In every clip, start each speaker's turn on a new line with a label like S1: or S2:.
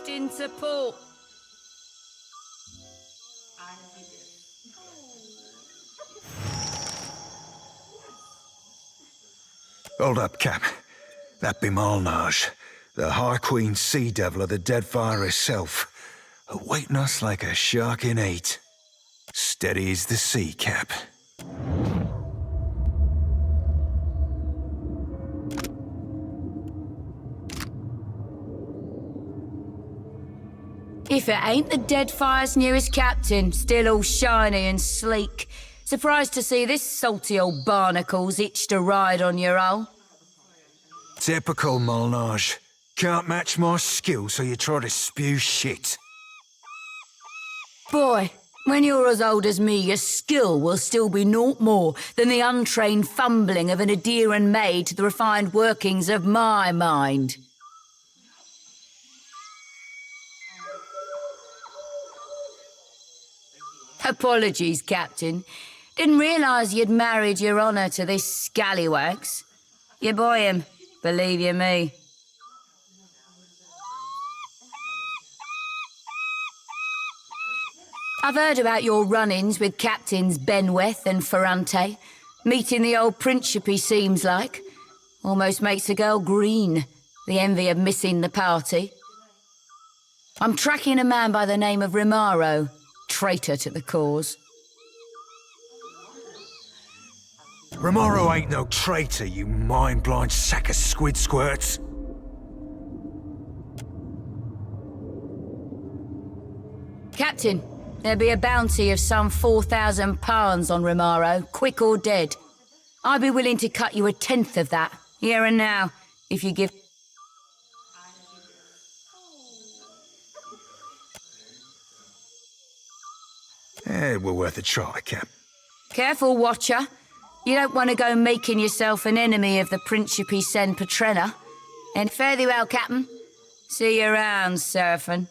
S1: Into port.
S2: Hold up, Cap. That be Malnage, the High Queen Sea Devil of the Deadfire herself, awaiting us like a shark in heat. Steady as the sea, Cap.
S1: If it ain't the Deadfire's newest captain, still all shiny and sleek. Surprised to see this salty old barnacle's itched to ride on your hull.
S2: Typical, Malnage. Can't match my skill, so you try to spew shit.
S1: Boy, when you're as old as me, your skill will still be naught more than the untrained fumbling of an Adeiran maid to the refined workings of my mind. Apologies, Captain. Didn't realise you'd married your honour to this scallywags. You boy him, believe you me. I've heard about your run-ins with Captains Benweth and Ferrante. Meeting the old Principe seems like. Almost makes a girl green, the envy of missing the party. I'm tracking a man by the name of Rimaro. Traitor to the cause.
S2: Romaro ain't no traitor, you mind-blind sack of squid squirts.
S1: Captain, there'll be a bounty of some 4,000 pounds on Rimaro, quick or dead. I'd be willing to cut you 1/10 of that, here and now, if you give...
S2: We're worth a try, Cap.
S1: Careful, Watcher. You don't want to go making yourself an enemy of the Principe Sen Petrena. And fare thee well, Captain. See you around, Seraphin.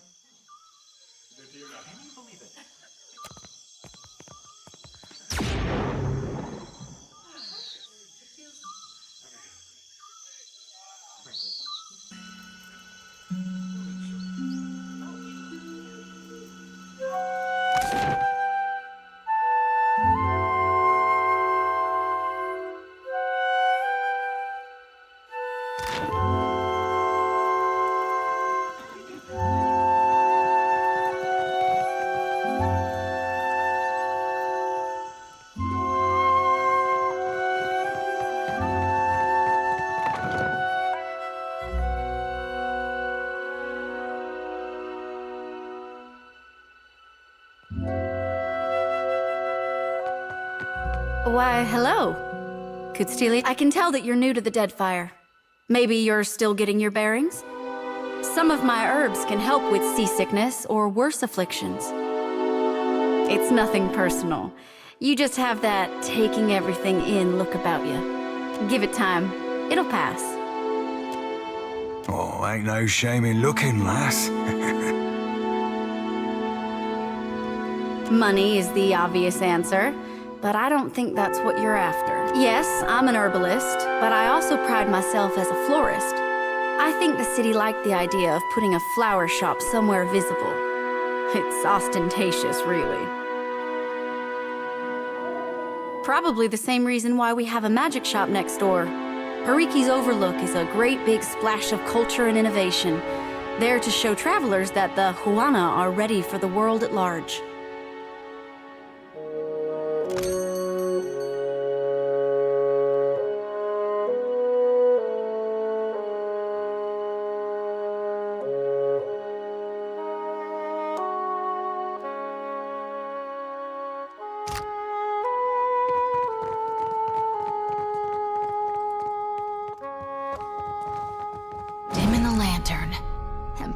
S3: Why, hello. Could Steely, I can tell that you're new to the Deadfire. Maybe you're still getting your bearings? Some of my herbs can help with seasickness or worse afflictions. It's nothing personal. You just have that taking everything in look about you. Give it time. It'll pass.
S2: Oh, ain't no shame in looking, lass.
S3: Money is the obvious answer, but I don't think that's what you're after. Yes, I'm an herbalist, but I also pride myself as a florist. I think the city liked the idea of putting a flower shop somewhere visible. It's ostentatious, really. Probably the same reason why we have a magic shop next door. Hariki's Overlook is a great big splash of culture and innovation, there to show travelers that the Huana are ready for the world at large.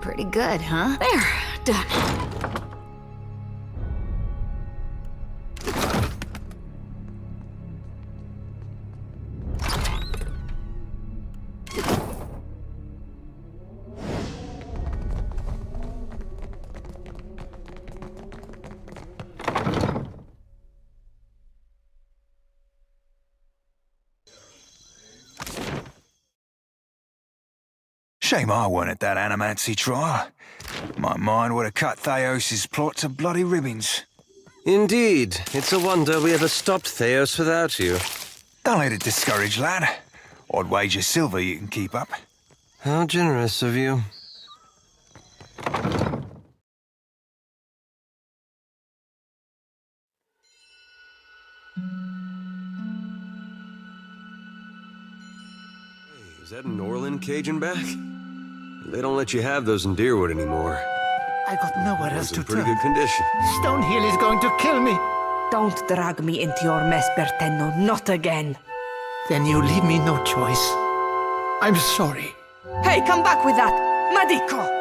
S1: Pretty good, huh?
S3: There, done.
S2: Shame I weren't at that animancy trial. My mind would have cut Theos's plot to bloody ribbons.
S4: Indeed. It's a wonder we ever stopped Theos without you.
S2: Don't let it discourage, lad. I'd wager silver you can keep up.
S4: How generous of you. Hey, is that an Orlin Cajun back? They don't let you have those in Deerwood anymore.
S5: I got nowhere else
S4: It's
S5: to
S4: in pretty
S5: turn.
S4: good condition.
S5: Stonehill is going to kill me.
S6: Don't drag me into your mess, Bertenno. Not again.
S5: Then you leave me no choice. I'm sorry.
S6: Hey, come back with that! Madico!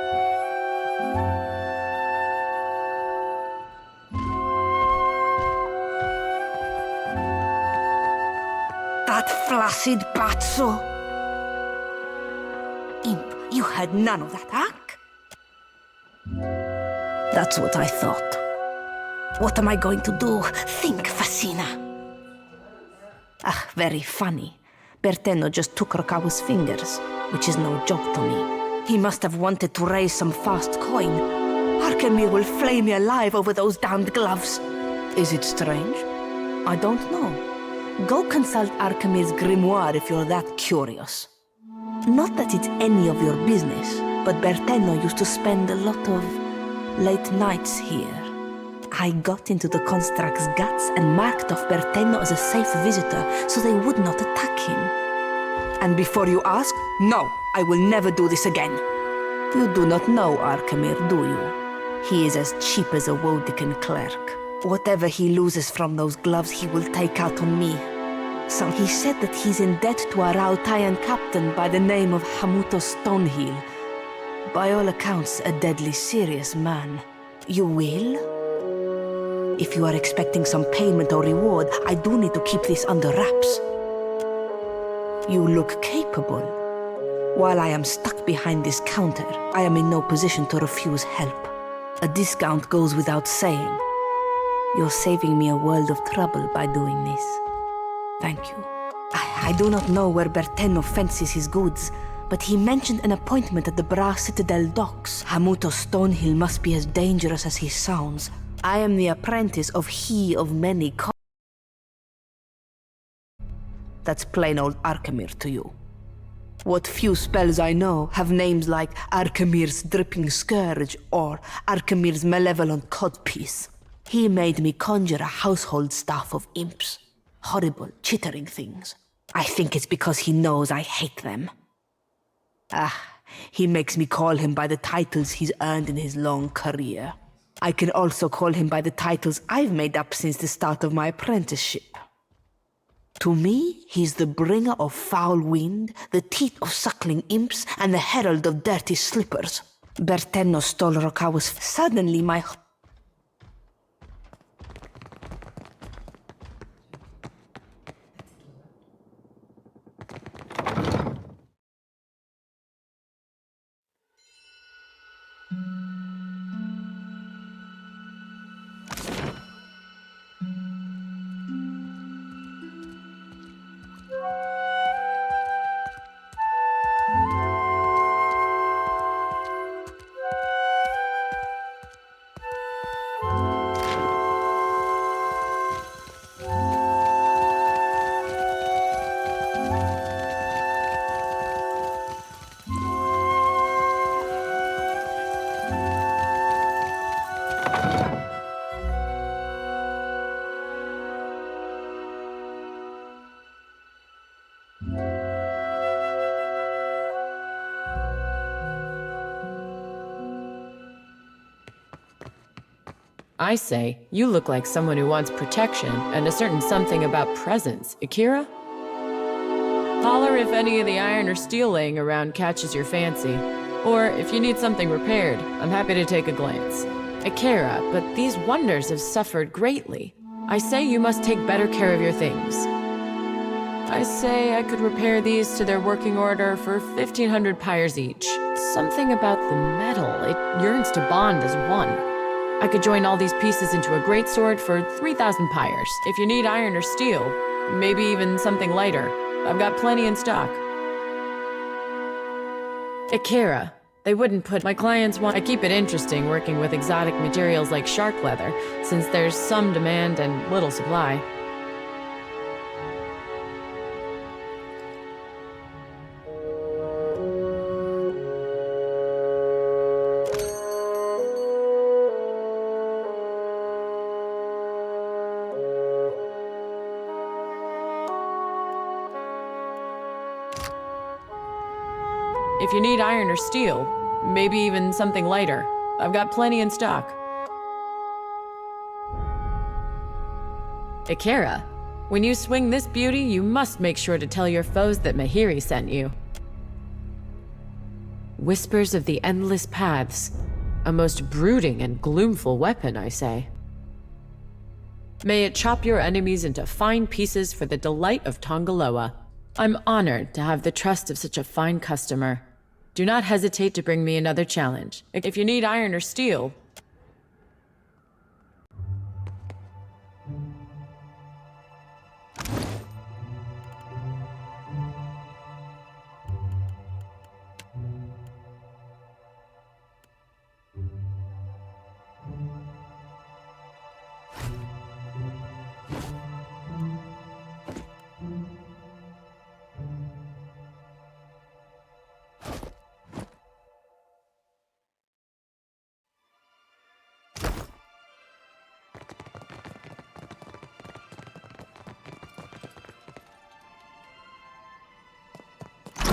S6: That flaccid pazzo! Imp, you had none of that, huh? That's what I thought. What am I going to do? Think, Fassina. Ah, very funny. Bertenno just took Rokawu's fingers, which is no joke to me. He must have wanted to raise some fast coin. Arkemir will flay me alive over those damned gloves. Is it strange? I don't know. Go consult Arkemir's grimoire if you're that curious. Not that it's any of your business, but Bertenno used to spend a lot of late nights here. I got into the construct's guts and marked off Bertenno as a safe visitor so they would not attack him. And before you ask, no, I will never do this again. You do not know Arkemir, do you? He is as cheap as a Wodican clerk. Whatever he loses from those gloves, he will take out on me. So he said that he's in debt to a Rautayan captain by the name of Hamuto Stonehill. By all accounts, a deadly serious man. You will? If you are expecting some payment or reward, I do need to keep this under wraps. You look capable. While I am stuck behind this counter, I am in no position to refuse help. A discount goes without saying. You're saving me a world of trouble by doing this. Thank you. I do not know where Bertenno fences his goods, but he mentioned an appointment at the Bra Citadel docks. Hamuto Stonehill must be as dangerous as he sounds. I am the apprentice of he of many That's plain old Arkemir to you. What few spells I know have names like Arkemir's Dripping Scourge or Arkemir's Malevolent Codpiece. He made me conjure a household staff of imps. Horrible, chittering things. I think it's because he knows I hate them. He makes me call him by the titles he's earned in his long career. I can also call him by the titles I've made up since the start of my apprenticeship. To me, he's the bringer of foul wind, the teeth of suckling imps, and the herald of dirty slippers. Bertenno stole Rokawu's. Suddenly my...
S7: I say, you look like someone who wants protection and a certain something about presence. Akira? Holler if any of the iron or steel laying around catches your fancy. Or if you need something repaired, I'm happy to take a glance. Akira, but these wonders have suffered greatly. I say you must take better care of your things. I say I could repair these to their working order for 1,500 pyres each. Something about the metal, it yearns to bond as one. I could join all these pieces into a great sword for 3,000 pyres. If you need iron or steel, maybe even something lighter, I've got plenty in stock. Akira, they wouldn't put my clients want. I keep it interesting working with exotic materials like shark leather, since there's some demand and little supply. If you need iron or steel, maybe even something lighter, I've got plenty in stock. Akira, when you swing this beauty, you must make sure to tell your foes that Mahiri sent you. Whispers of the Endless Paths. A most brooding and gloomful weapon, I say. May it chop your enemies into fine pieces for the delight of Tongaloa. I'm honored to have the trust of such a fine customer. Do not hesitate to bring me another challenge. If you need iron or steel,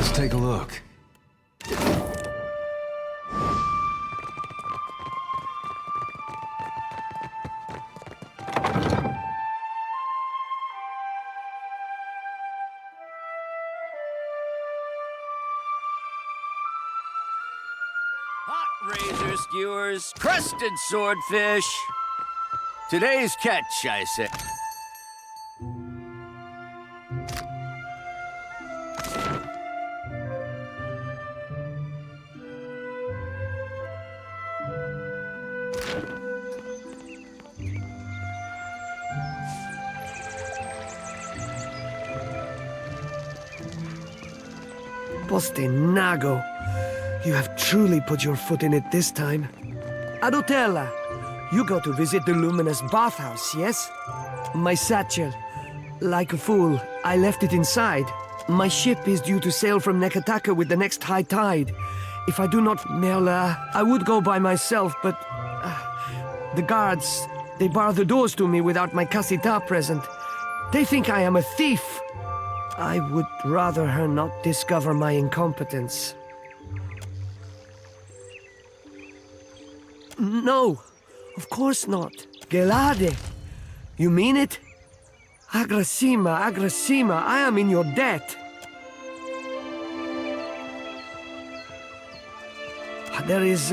S2: Let's take a look.
S8: Hot razor skewers, crusted swordfish. Today's catch, I say.
S5: Nago, you have truly put your foot in it this time. Adotella, you go to visit the luminous bathhouse, yes? My satchel. Like a fool, I left it inside. My ship is due to sail from Nekataka with the next high tide. If I do not, I would go by myself, but... the guards, they bar the doors to me without my Kasita present. They think I am a thief. I would rather her not discover my incompetence. No, of course not. Gelade. You mean it? Agrasima, I am in your debt. There is,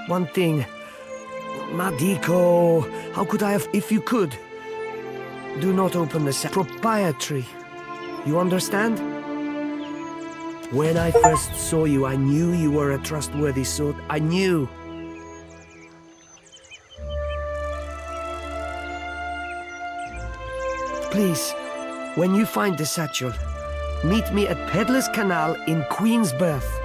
S5: one thing. Madiko, how could I have... If you could, do not open the proprietary. You understand? When I first saw you, I knew you were a trustworthy sort. I knew. Please, when you find the satchel, meet me at Peddler's Canal in Queensberth.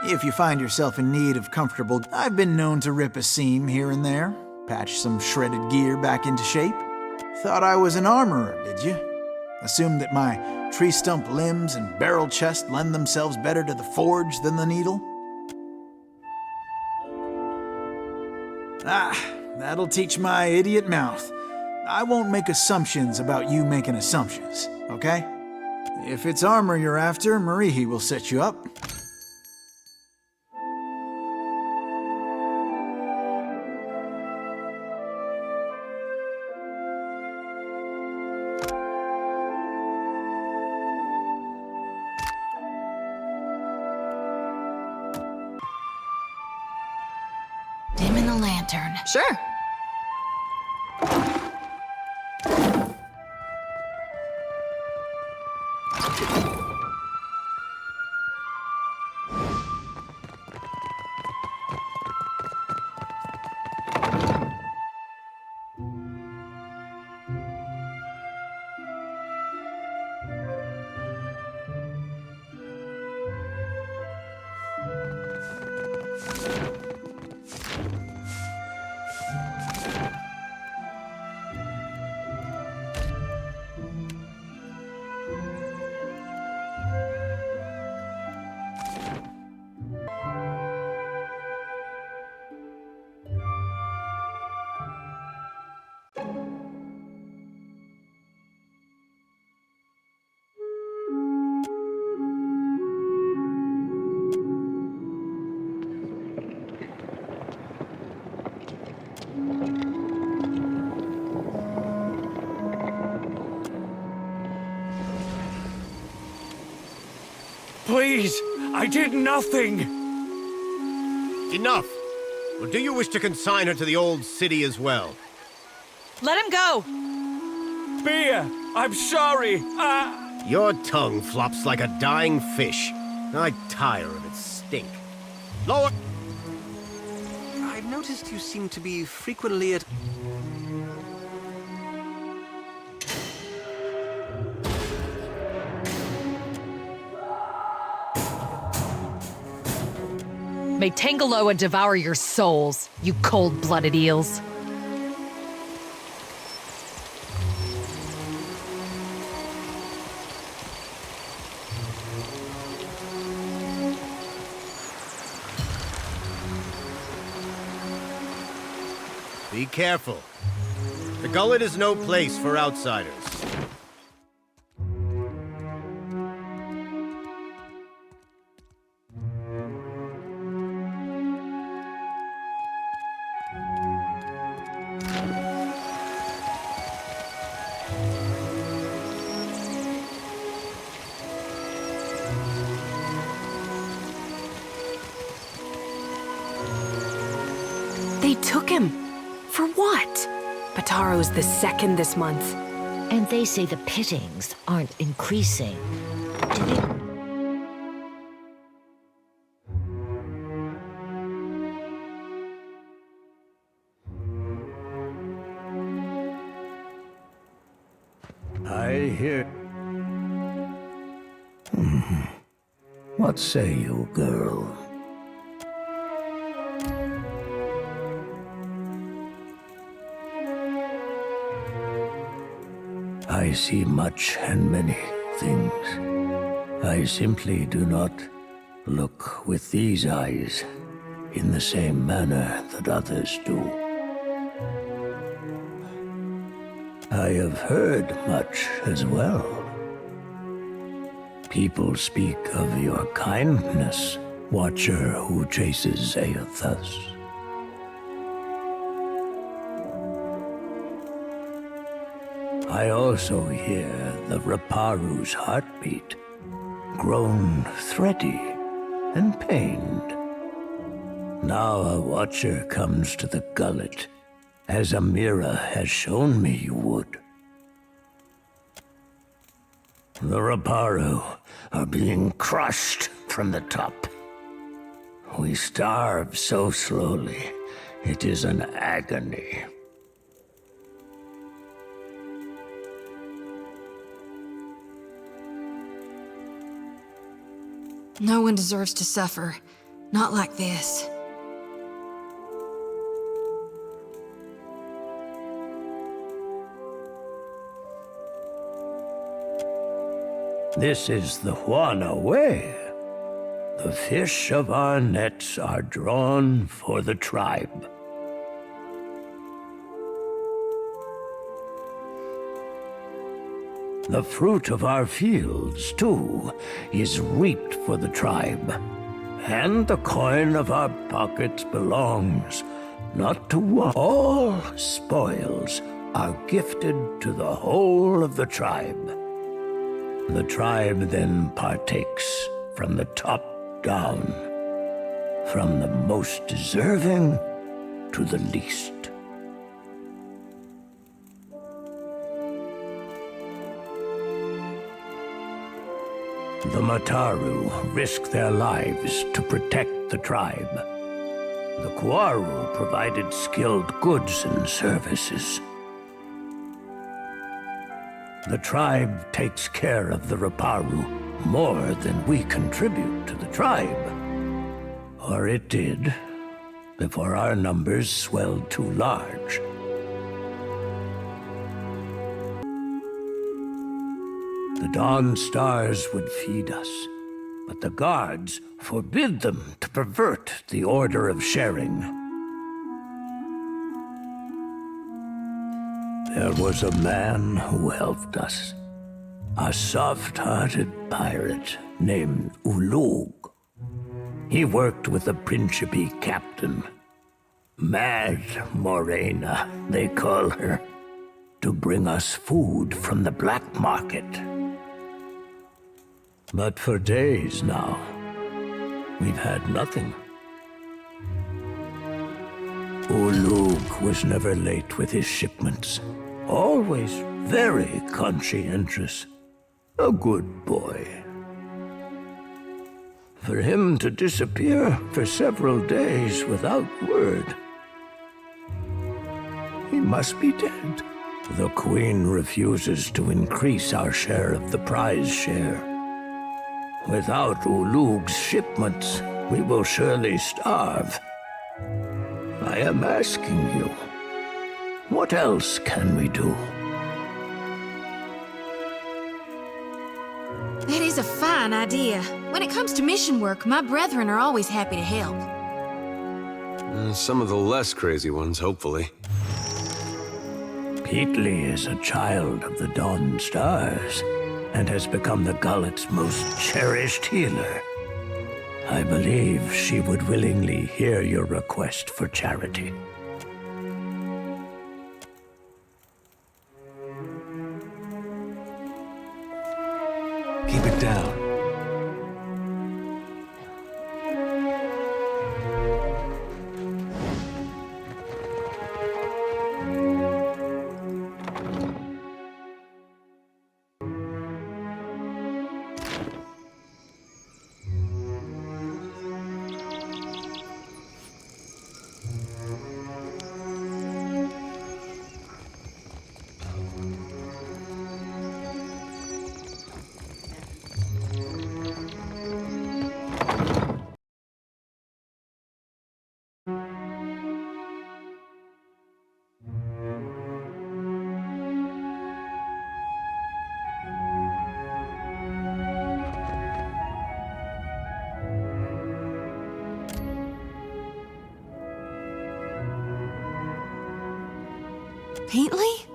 S9: If you find yourself in need of comfortable, I've been known to rip a seam here and there, patch some shredded gear back into shape. Thought I was an armorer, did you? Assumed that my tree stump limbs and barrel chest lend themselves better to the forge than the needle? Ah, that'll teach my idiot mouth. I won't make assumptions about you making assumptions, okay? If it's armor you're after, Marihi will set you up.
S3: Dim in the lantern.
S7: Sure.
S5: Please, I did nothing.
S10: Enough! Or do you wish to consign her to the old city as well?
S11: Let him go!
S5: Beer, I'm sorry.
S10: Your tongue flops like a dying fish. I tire of its stink. Lower! I've noticed you seem to be frequently at...
S11: May Tangaloa devour your souls, you cold-blooded eels.
S10: Be careful. The gullet is no place for outsiders.
S6: They took him. For what? Bataro's the second this month.
S12: And they say the pittings aren't increasing. Do they...
S13: I hear... What say you, girl? I see much and many things. I simply do not look with these eyes in the same manner that others do. I have heard much as well. People speak of your kindness, watcher who chases Aethus. I also hear the Raparu's heartbeat, grown thready and pained. Now a watcher comes to the gullet, as Amira has shown me you would. The Raparu are being crushed from the top. We starve so slowly, it is an agony.
S3: No one deserves to suffer.
S14: Not like this.
S13: This is the Juana way. The fish of our nets are drawn for the tribe. The fruit of our fields, too, is reaped for the tribe. And the coin of our pockets belongs not to one. All spoils are gifted to the whole of the tribe. The tribe then partakes from the top down, from the most deserving to the least. The Mataru risk their lives to protect the tribe. The Kwaru provided skilled goods and services. The tribe takes care of the Raparu more than we contribute to the tribe. Or it did, before our numbers swelled too large. The Dawn Stars would feed us, but the guards forbid them to pervert the order of sharing. There was a man who helped us, a soft-hearted pirate named Ulug. He worked with the Principe captain, Mad Morena, they call her, to bring us food from the black market. But for days now, we've had nothing. Ulug was never late with his shipments. Always very conscientious. A good boy. For him to disappear for several days without word, he must be dead. The Queen refuses to increase our share of the prize share. Without Ulug's shipments, we will surely starve. I am asking you, what else can we do?
S14: That is a fine idea. When it comes to mission work, my brethren are always happy to help.
S4: Some of the less crazy ones, hopefully.
S13: Peatly is a child of the Dawn Stars, and has become the Gullet's most cherished healer. I believe she would willingly hear your request for charity.
S2: Keep it down.
S14: Peatly?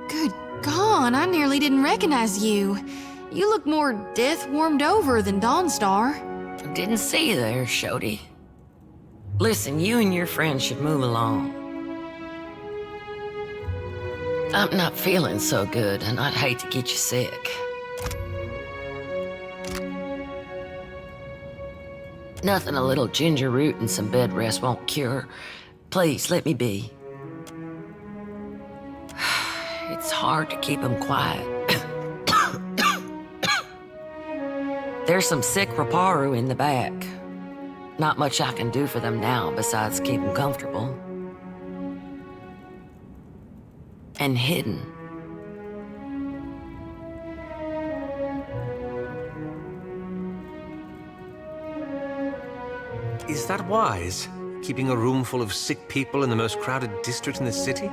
S14: Good God, I nearly didn't recognize you. You look more death-warmed over than Dawnstar.
S15: Didn't see you there, Shody. Listen, you and your friends should move along. I'm not feeling so good, and I'd hate to get you sick. Nothing a little ginger root and some bed rest won't cure. Please, let me be. It's hard to keep them quiet. There's some sick Raparu in the back. Not much I can do for them now besides keep them comfortable. And hidden.
S10: Is that wise? Keeping a room full of sick people in the most crowded district in the city?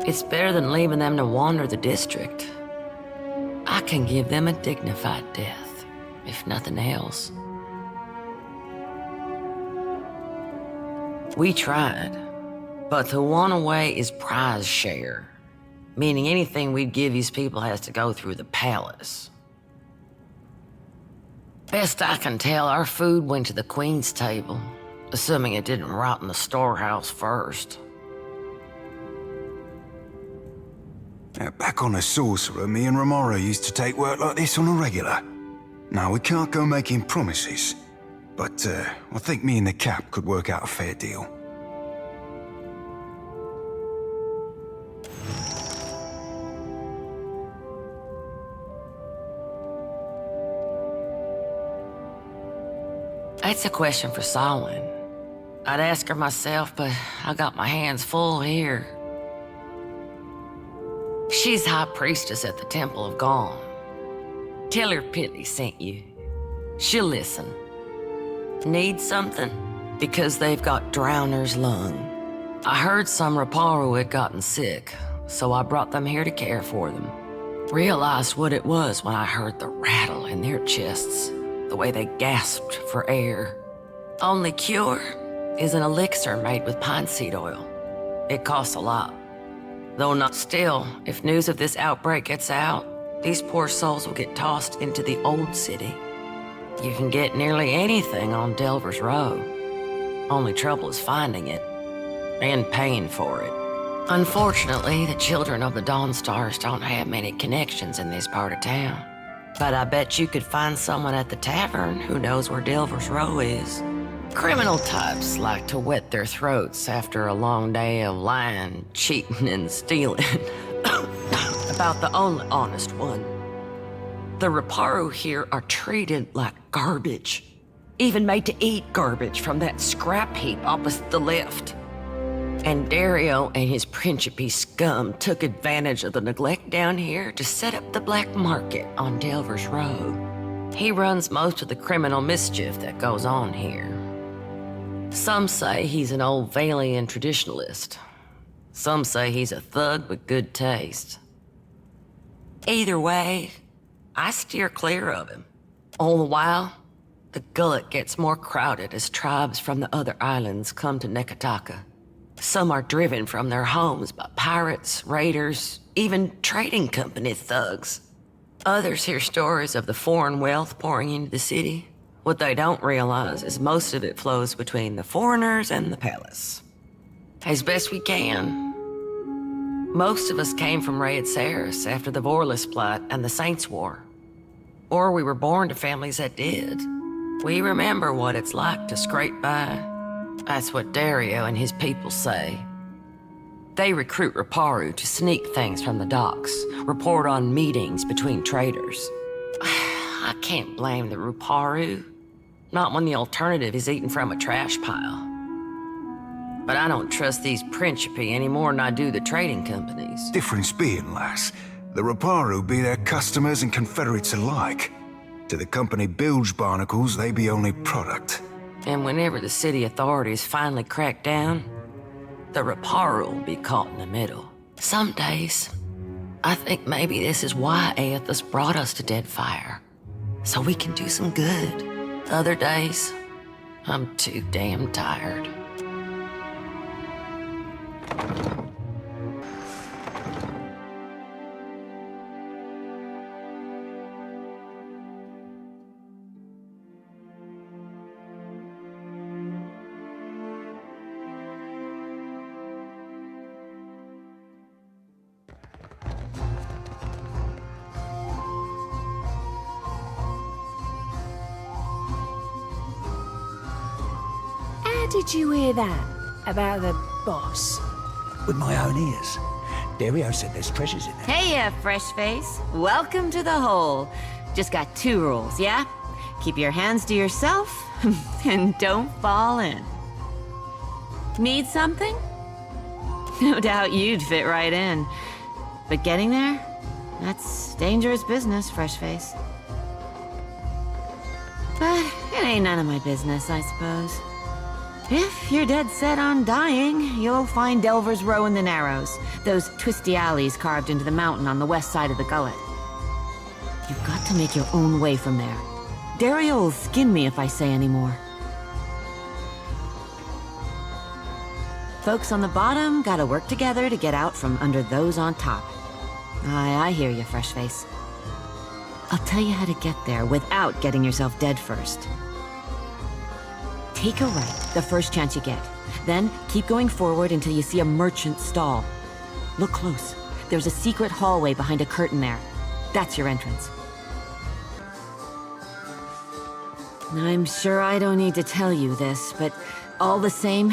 S15: It's better than leaving them to wander the district. I can give them a dignified death, if nothing else. We tried, but the one away is prize share, meaning anything we'd give these people has to go through the palace. Best I can tell, our food went to the Queen's table, assuming it didn't rot in the storehouse first.
S2: Back on the Sorcerer, me and Romero used to take work like this on a regular. Now, we can't go making promises, but I think me and the Cap could work out a fair deal.
S15: That's a question for Solwyn. I'd ask her myself, but I got my hands full here. She's High Priestess at the Temple of Gone. Tell her Pitney sent you. She'll listen. Need something? Because they've got Drowner's lung. I heard some Raparu had gotten sick, so I brought them here to care for them. Realized what it was when I heard the rattle in their chests, the way they gasped for air. Only cure is an elixir made with pine seed oil. It costs a lot. Though not still, if news of this outbreak gets out, these poor souls will get tossed into the old city. You can get nearly anything on Delver's Row. Only trouble is finding it, and paying for it. Unfortunately, the children of the Dawnstars don't have many connections in this part of town. But I bet you could find someone at the tavern who knows where Delver's Row is. Criminal types like to wet their throats after a long day of lying, cheating, and stealing. About the only honest one. The Raparu here are treated like garbage. Even made to eat garbage from that scrap heap opposite the lift. And Dario and his Principe scum took advantage of the neglect down here to set up the black market on Delver's Row. He runs most of the criminal mischief that goes on here. Some say he's an old Valian traditionalist. Some say he's a thug with good taste. Either way, I steer clear of him. All the while, the gullet gets more crowded as tribes from the other islands come to Nekataka. Some are driven from their homes by pirates, raiders, even trading company thugs. Others hear stories of the foreign wealth pouring into the city. What they don't realize is most of it flows between the foreigners and the palace. As best we can. Most of us came from Raed Saris after the Vorlis Plot and the Saints' War. Or we were born to families that did. We remember what it's like to scrape by. That's what Dario and his people say. They recruit Raparu to sneak things from the docks, report on meetings between traders. I can't blame the Raparu. Not when the alternative is eating from a trash pile. But I don't trust these Principe any more than I do the trading companies.
S2: Difference being, lass, the Raparu be their customers and confederates alike. To the company bilge barnacles, they be only product.
S15: And whenever the city authorities finally crack down, the Raparu will be caught in the middle. Some days, I think maybe this is why Aethys brought us to Deadfire. So we can do some good. Other days, I'm too damn tired.
S16: Did you hear that? About the boss?
S13: With my own ears. Dario said there's treasures in there.
S17: Hey, fresh face. Welcome to the hole. Just got 2 rules, yeah? Keep your hands to yourself, and don't fall in. Need something? No doubt you'd fit right in. But getting there? That's dangerous business, fresh face. But it ain't none of my business, I suppose. If you're dead set on dying, you'll find Delver's Row in the Narrows, those twisty alleys carved into the mountain on the west side of the gullet. You've got to make your own way from there. Dario will skin me if I say any more. Folks on the bottom gotta work together to get out from under those on top. I hear you, Freshface. I'll tell you how to get there without getting yourself dead first. Take a right the first chance you get. Then keep going forward until you see a merchant stall. Look close. There's a secret hallway behind a curtain there. That's your entrance. I'm sure I don't need to tell you this, but all the same,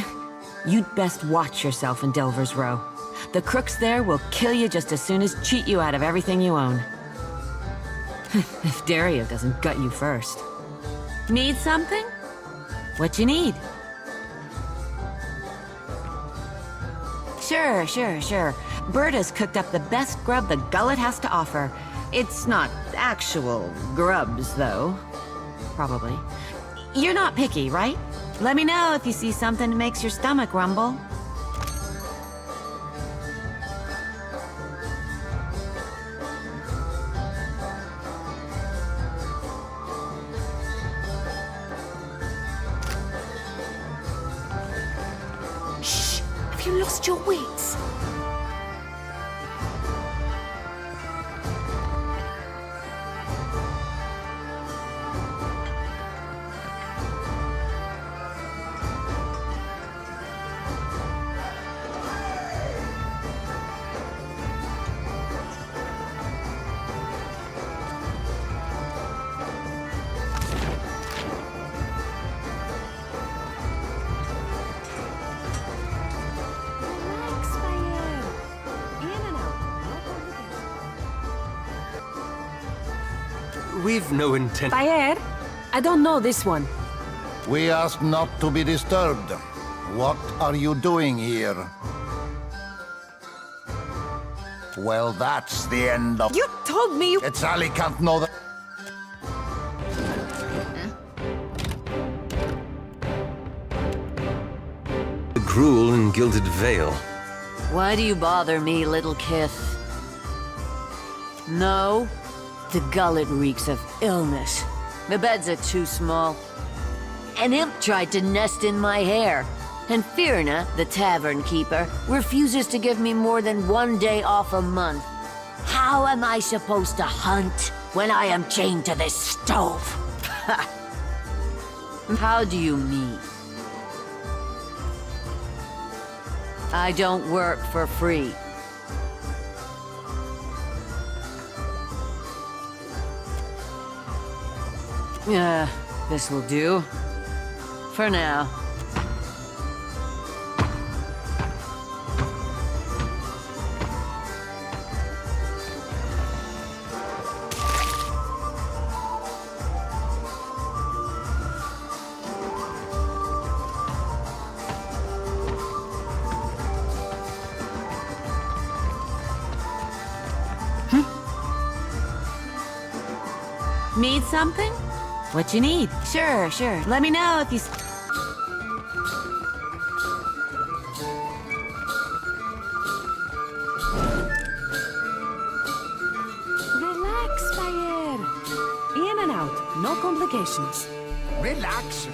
S17: you'd best watch yourself in Delver's Row. The crooks there will kill you just as soon as cheat you out of everything you own. If Dario doesn't gut you first. Need something? What you need? Sure. Berta's cooked up the best grub the gullet has to offer. It's not actual grubs, though. Probably. You're not picky, right? Let me know if you see something that makes your stomach rumble.
S6: Shh! Have you lost your wits?
S4: We've no intent.
S16: Bayer, I don't know this one.
S18: We ask not to be disturbed. What are you doing here? Well, that's the end of...
S16: You told me you...
S18: It's Ali can't know that...
S4: The gruel and gilded veil.
S1: Why do you bother me, little kith? No, the gullet reeks of illness. The beds are too small. An imp tried to nest in my hair, and Firna, the tavern keeper, refuses to give me more than 1 day off a month. How am I supposed to hunt when I am chained to this stove? How do you mean? I don't work for free. This will do. For now.
S17: Need something? What you need? Sure. Let me know if you...
S16: Relax, Bayer. In and out, no complications.
S18: Relax.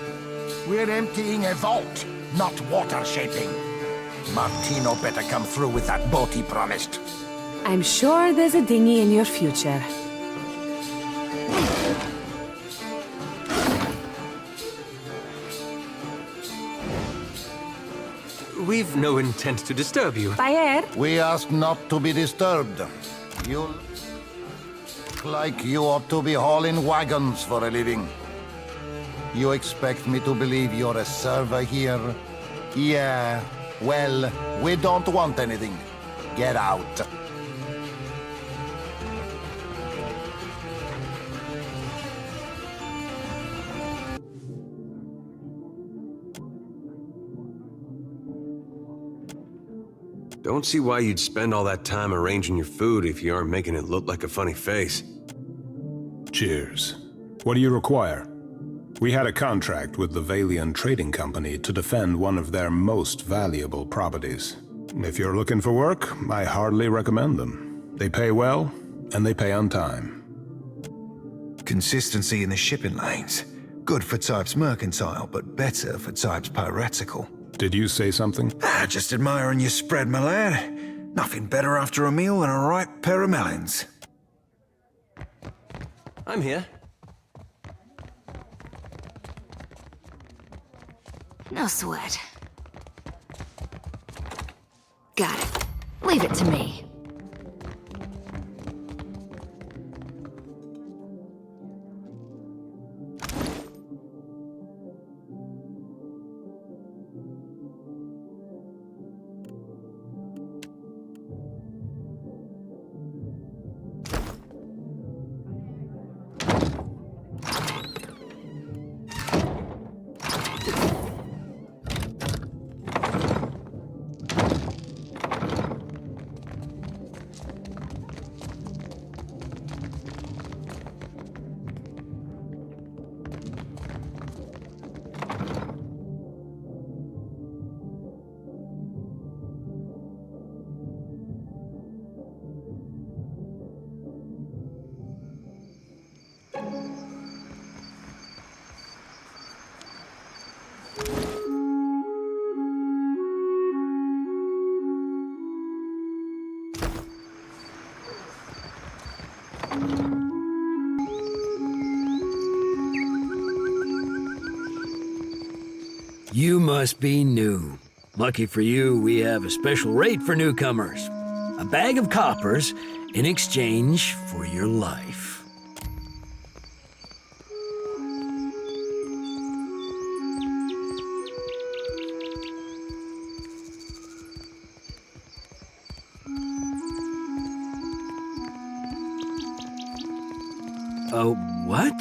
S18: We're emptying a vault, not water shaping. Martino better come through with that boat he promised.
S16: I'm sure there's a dinghy in your future.
S4: We've no intent to disturb you.
S16: Bayer?
S18: We ask not to be disturbed. You look like you ought to be hauling wagons for a living. You expect me to believe you're a server here? Yeah, well, we don't want anything. Get out.
S4: Don't see why you'd spend all that time arranging your food if you aren't making it look like a funny face.
S19: Cheers. What do you require? We had a contract with the Valian Trading Company to defend one of their most valuable properties. If you're looking for work, I hardly recommend them. They pay well, and they pay on time.
S2: Consistency in the shipping lanes. Good for types mercantile, but better for types piratical.
S19: Did you say something?
S2: Just admiring your spread, my lad. Nothing better after a meal than a ripe pair of melons.
S4: I'm here.
S1: No sweat. Got it. Leave it to me.
S20: You must be new. Lucky for you, we have a special rate for newcomers. A bag of coppers in exchange for your life. Oh, what?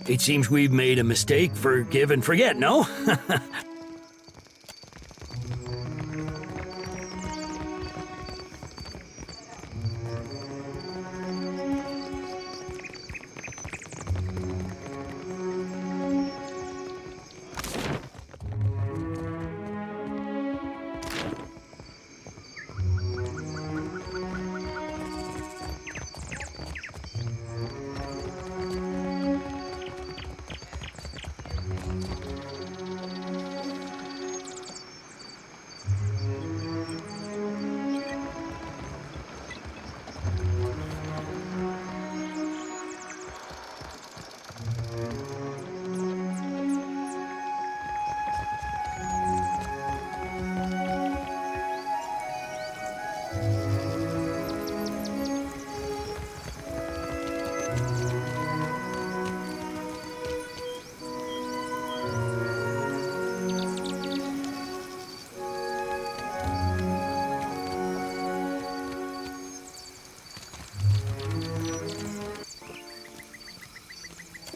S20: It seems we've made a mistake. Forgive and forget, no?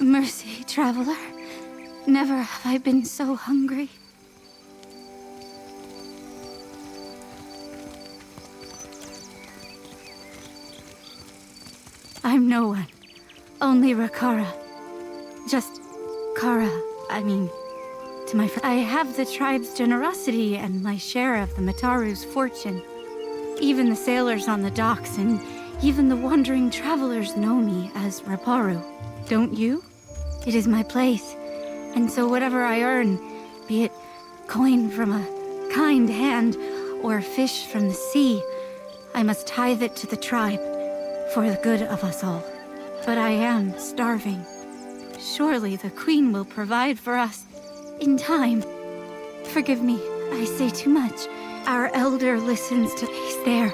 S3: Mercy, traveler. Never have I been so hungry. I'm no one. Only Rakara. Just Kara, I mean, to my friend. I have the tribe's generosity and my share of the Mataru's fortune. Even the sailors on the docks and even the wandering travelers know me as Raparu. Don't you? It is my place. And so whatever I earn, be it coin from a kind hand or fish from the sea, I must tithe it to the tribe for the good of us all. But I am starving. Surely the queen will provide for us in time. Forgive me, I say too much. Our elder listens to... He's there.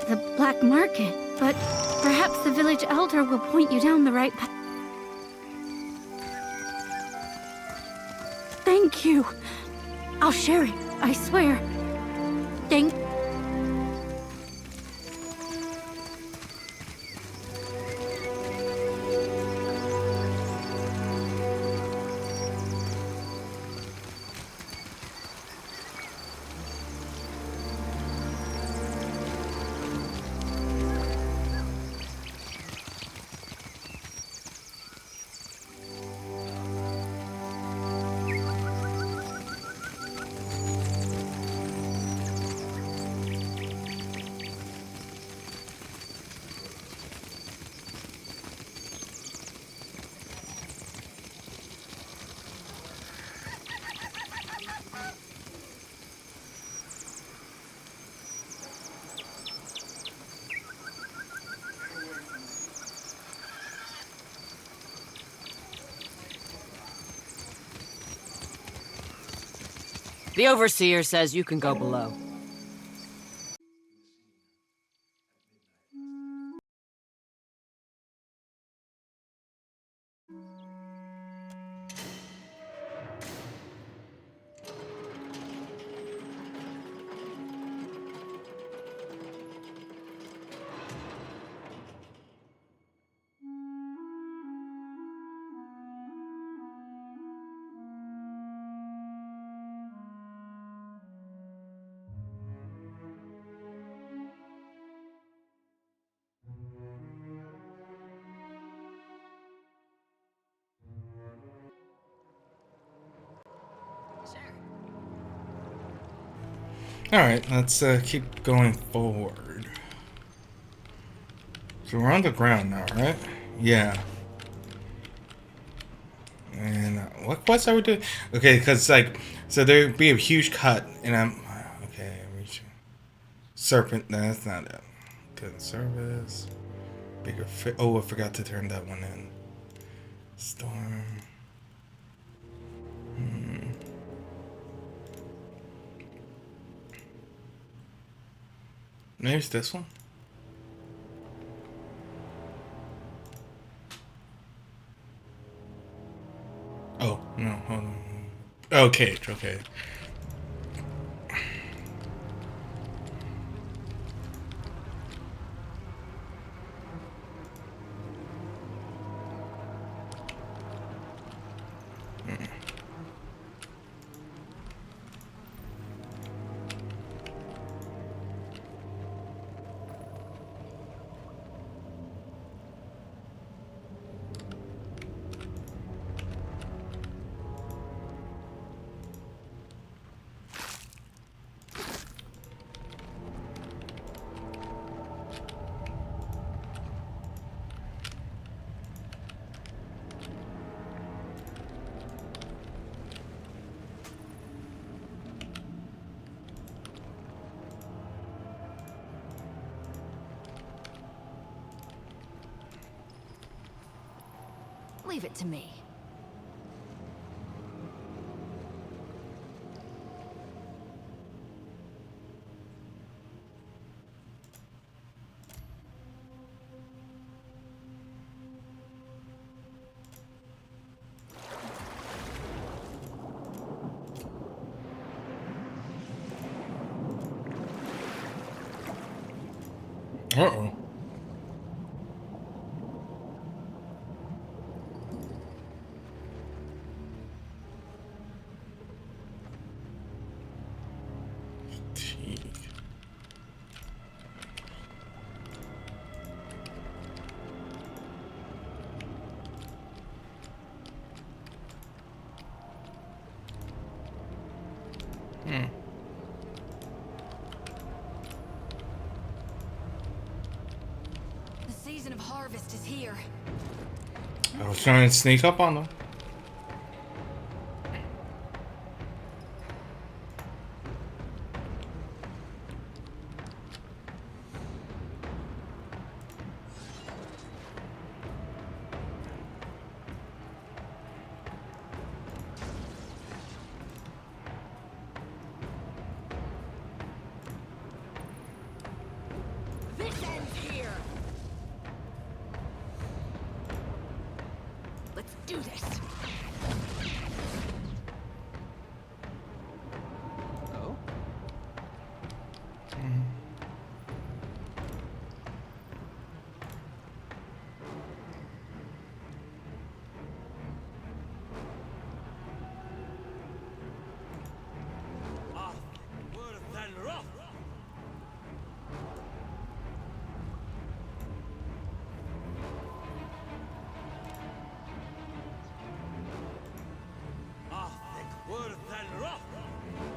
S3: The black market, but perhaps the village elder will point you down the right path. Thank you. I'll share it, I swear. Thank...
S7: The Overseer says you can go below.
S21: Alright, let's keep going forward. So we're on the ground now, right? Yeah. And what quest are we doing? Okay, because like, so there'd be a huge cut, and I'm okay. Reaching serpent. No, that's not it. Good service. Bigger. Oh, I forgot to turn that one in. Storm. Maybe it's this one. Oh no, hold on. Okay, okay.
S1: Leave it to me.
S21: Uh-oh.
S14: The season of harvest is here.
S21: I was trying to sneak up on them.
S14: This ends here. Let's do this.
S8: Oh?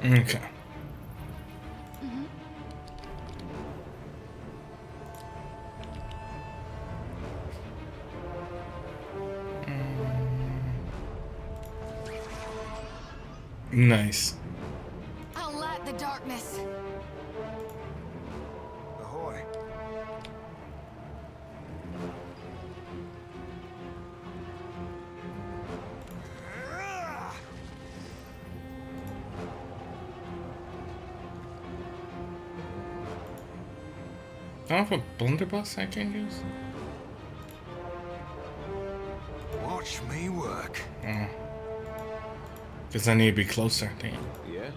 S21: Okay. Nice.
S14: I'll light the darkness.
S2: Ahoy.
S21: I don't have a blunderbuss I can use.
S2: Watch me work.
S21: Oh. Because I need to be closer. Damn.
S4: Yeah?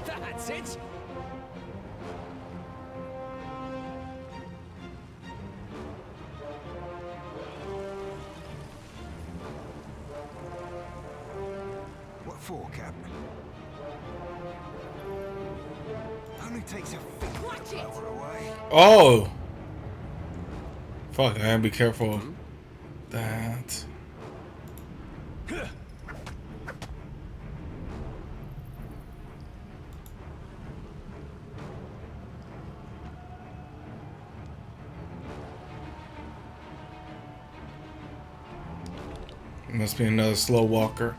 S10: That's it!
S2: What for, Cap? Only takes a finger to blow her away.
S21: Oh! Fuck, I gotta be careful. That. Must be another slow walker.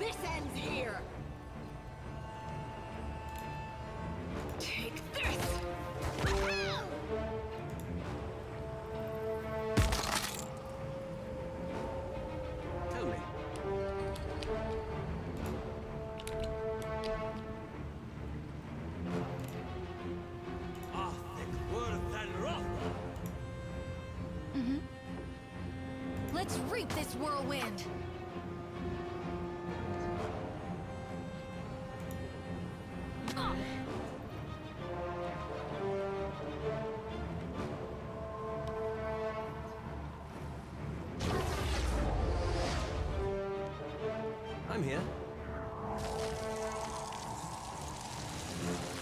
S1: This ends here. Take this.
S10: Tell me.
S14: Let's reap this whirlwind.
S10: I'm here.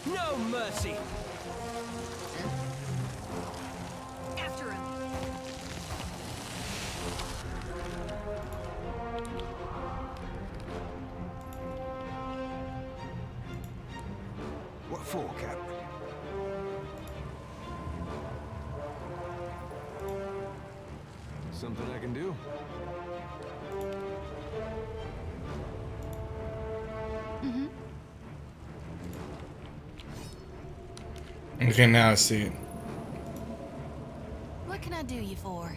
S10: No mercy!
S14: After him.
S2: What for, Cap?
S4: Something I can do?
S21: Okay, now I see it.
S14: What can I do you for?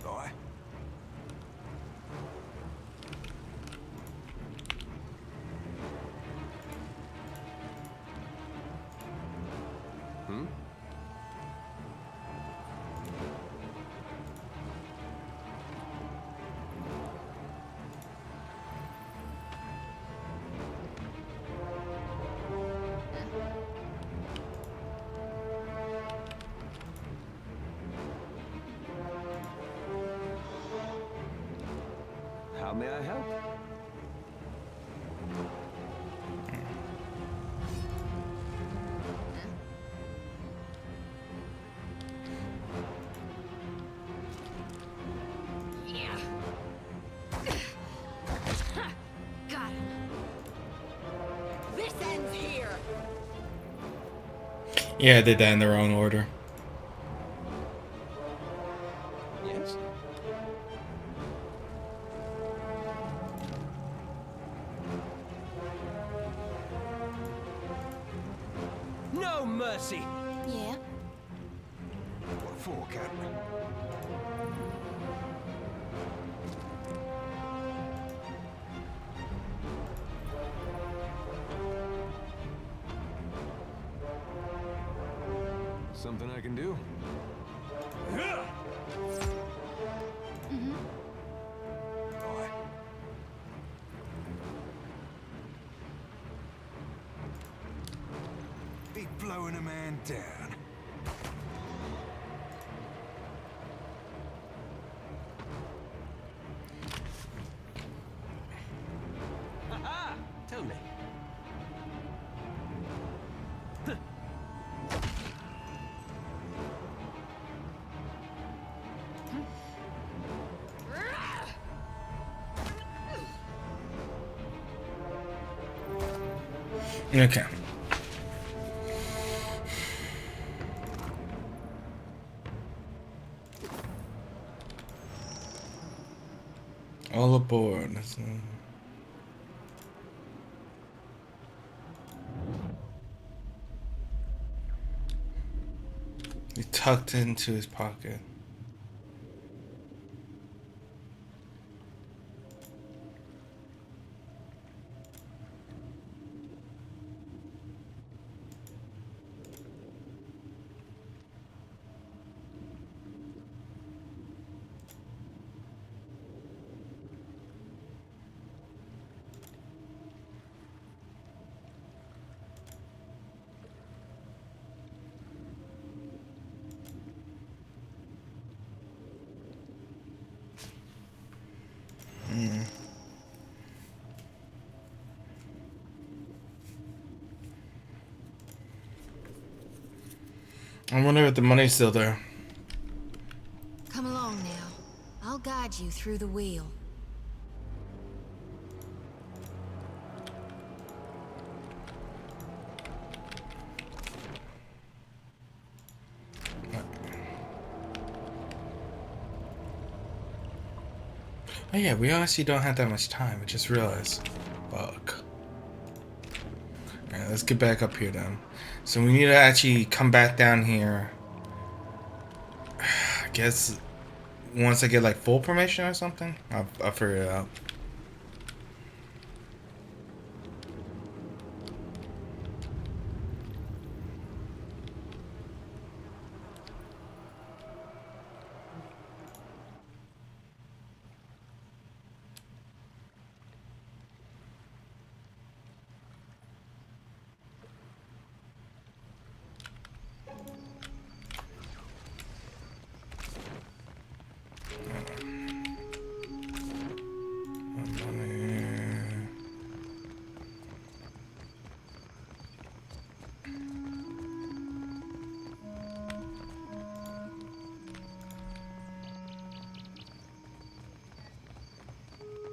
S2: Right.
S4: Hmm? How may I help?
S14: Yeah. Got him.
S1: This ends here.
S21: Yeah, I did that in the wrong order.
S10: Yes? No mercy!
S14: Yeah.
S2: What for, Cap?
S4: Something I can do?
S2: Right. Be blowing a man down.
S10: Aha! Tell me.
S21: Okay. All aboard. He tucked into his pocket. I wonder if the money's still there.
S14: Come along now. I'll guide you through the wheel.
S21: Oh yeah, we honestly don't have that much time. I just realized. Fuck. Alright, let's get back up here then. So we need to actually come back down here. I guess once I get like full permission or something, I'll figure it out.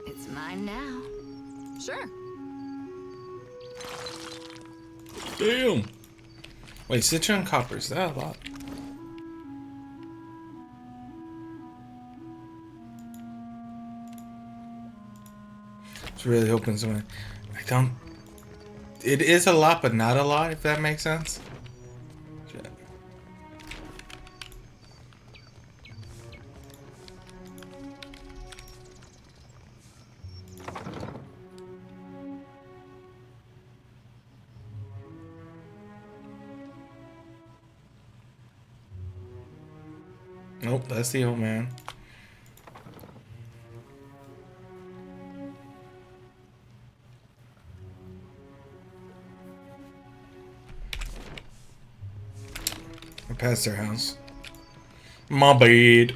S17: It's mine now.
S14: Sure.
S21: Damn. Wait, Jijon copper, is that a lot? It's really hoping someone. I don't. It is a lot, but not a lot, if that makes sense. Shit. Nope, that's the old man. I passed their house. My bad.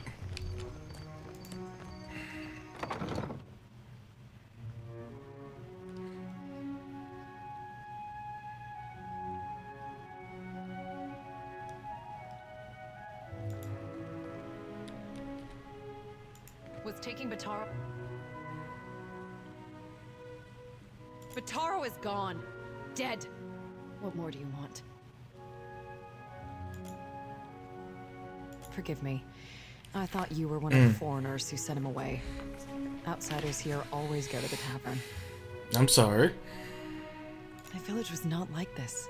S11: Was taking Bataro. Bataro is gone. Dead. What more do you want? Forgive me. I thought you were one of the foreigners who sent him away. Outsiders here always go to the tavern.
S21: I'm sorry.
S11: My village was not like this.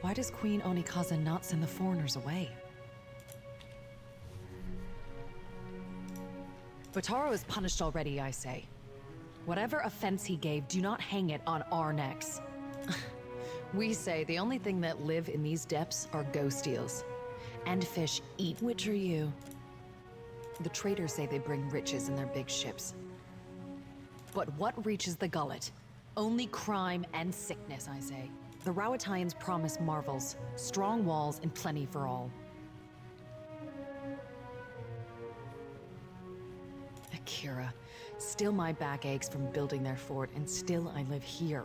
S11: Why does Queen Onikaza not send the foreigners away? Bataro is punished already, I say. Whatever offense he gave, do not hang it on our necks. We say the only thing that live in these depths are ghost eels. And fish eat, which are you. The traders say they bring riches in their big ships. But what reaches the gullet? Only crime and sickness, I say. The Rowattians promise marvels, strong walls, and plenty for all. Akira, still my back aches from building their fort, and still I live here.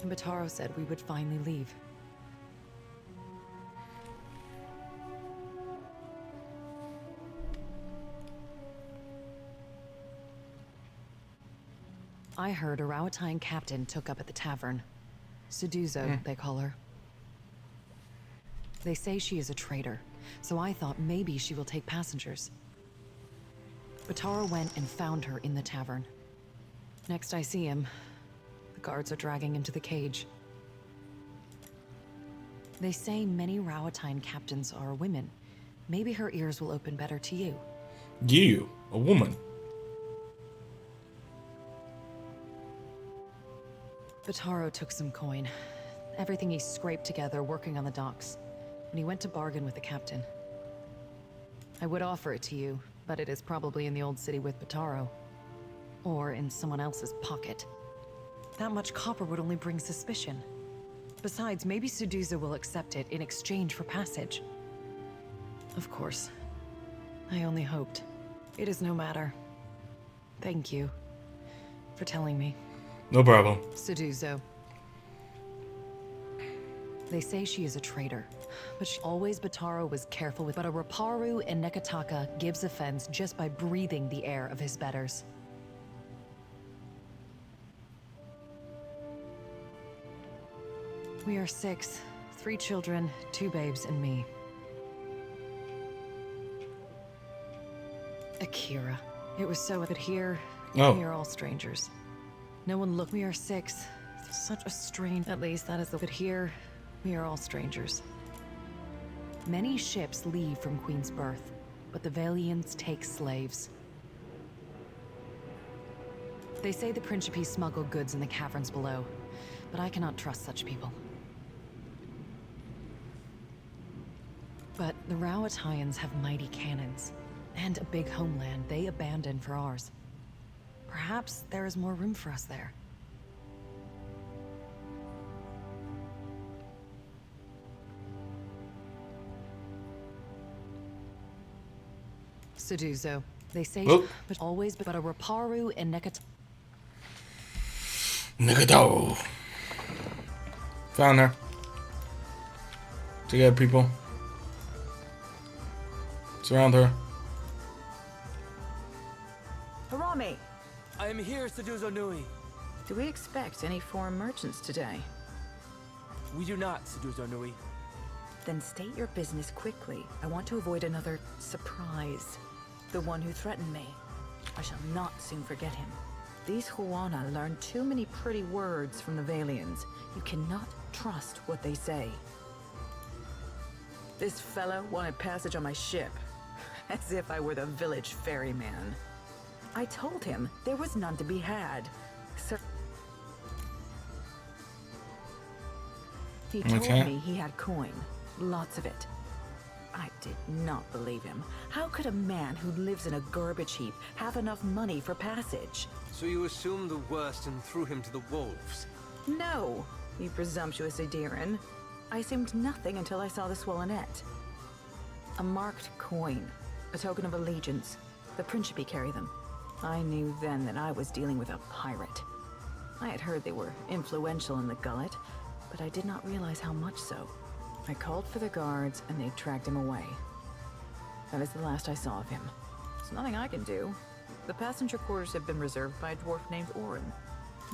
S11: And Bataro said we would finally leave. I heard a Rowattian captain took up at the tavern. Suduzo, they call her. They say she is a traitor, so I thought maybe she will take passengers. Bataro went and found her in the tavern. Next I see him, The guards are dragging him to the cage. They say many Rowatine captains are women. Maybe her ears will open better to you.
S21: You, a woman.
S11: Bataro took some coin. Everything he scraped together working on the docks. When he went to bargain with the captain. I would offer it to you, but it is probably in the old city with Bataro. Or in someone else's pocket. That much copper would only bring suspicion. Besides, maybe Suduza will accept it in exchange for passage. Of course. I only hoped. It is no matter. Thank you for telling me.
S21: No problem.
S11: Suduzo. They say she is a traitor, but always Bataro was careful with. But a Raparu in Nekataka gives offense just by breathing the air of his betters. We are 6, 3 children, 2 babes, and me. Akira. It was so, but here, we are all strangers. No one look. We are 6. Such a strange. At least that is the. But here, we are all strangers. Many ships leave from Queen's Birth, but the Valians take slaves. They say the Principe smuggle goods in the caverns below, but I cannot trust such people. But the Rowathians have mighty cannons, and a big homeland they abandoned for ours. Perhaps there is more room for us there. Suduzo. They say, but always, but a Raparu and
S21: Nekatao. Found her. Together, people. Surround her.
S9: Harami!
S22: I am here, Suduzo Nui.
S9: Do we expect any foreign merchants today?
S22: We do not, Suduzo Nui.
S9: Then state your business quickly. I want to avoid another surprise. The one who threatened me. I shall not soon forget him. These Huana learned too many pretty words from the Valians. You cannot trust what they say. This fellow wanted passage on my ship. As if I were the village ferryman. I told him there was none to be had. So he told me he had coin. Lots of it. I did not believe him. How could a man who lives in a garbage heap have enough money for passage?
S10: So you assumed the worst and threw him to the wolves?
S9: No, you presumptuous Adiran. I assumed nothing until I saw the swollenette. A marked coin. A token of allegiance. The Principe carry them. I knew then that I was dealing with a pirate. I had heard they were influential in the Gullet, but I did not realize how much so. I called for the guards, and they dragged him away. That is the last I saw of him. There's nothing I can do. The passenger quarters have been reserved by a dwarf named Orin.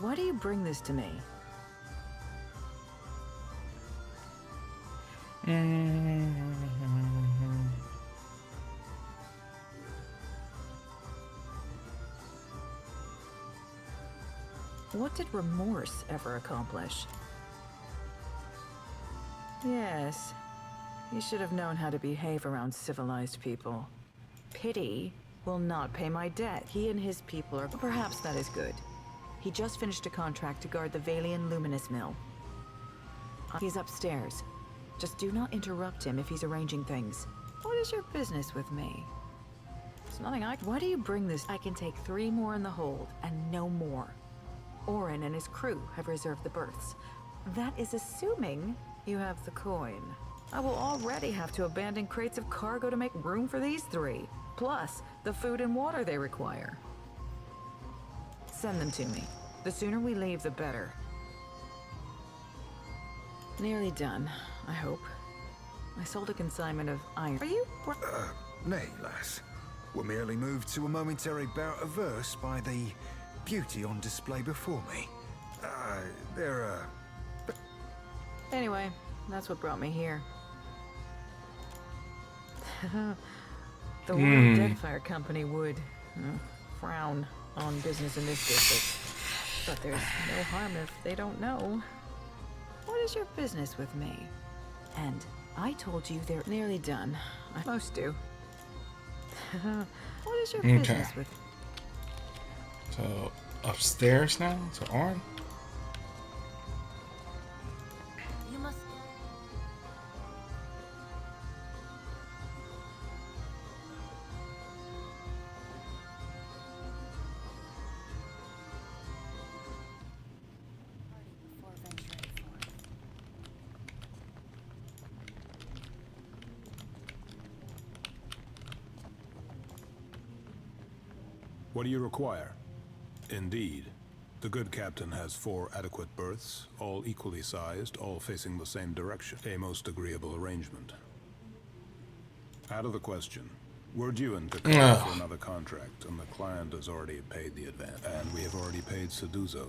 S9: Why do you bring this to me? What did remorse ever accomplish? Yes, he should have known how to behave around civilized people. Pity will not pay my debt. He and his people are... Perhaps that is good. He just finished a contract to guard the Valian Luminous Mill. He's upstairs. Just do not interrupt him if he's arranging things. What is your business with me? It's nothing I... Why do you bring this? I can take 3 more in the hold, and no more. Orin and his crew have reserved the berths. That is assuming you have the coin. I will already have to abandon crates of cargo to make room for these 3, plus the food and water they require. Send them to me. The sooner we leave, the better. Nearly done, I hope. I sold a consignment of iron. Are you...
S2: Nay, lass. We're merely moved to a momentary bout of verse by the beauty on display before me.
S9: Anyway, that's what brought me here. The World Deadfire Company would frown on business in this district. but there's no harm if they don't know. What is your business with me? And I told you they're nearly done. Most do. What is your business with?
S21: So upstairs now to Arn.
S17: You must.
S19: What do you require? Indeed. The good captain has 4 adequate berths, all equally sized, all facing the same direction. A most agreeable arrangement. Out of the question. We're due in Takara for another contract, and the client has already paid the advance. And we have already paid Seduzo.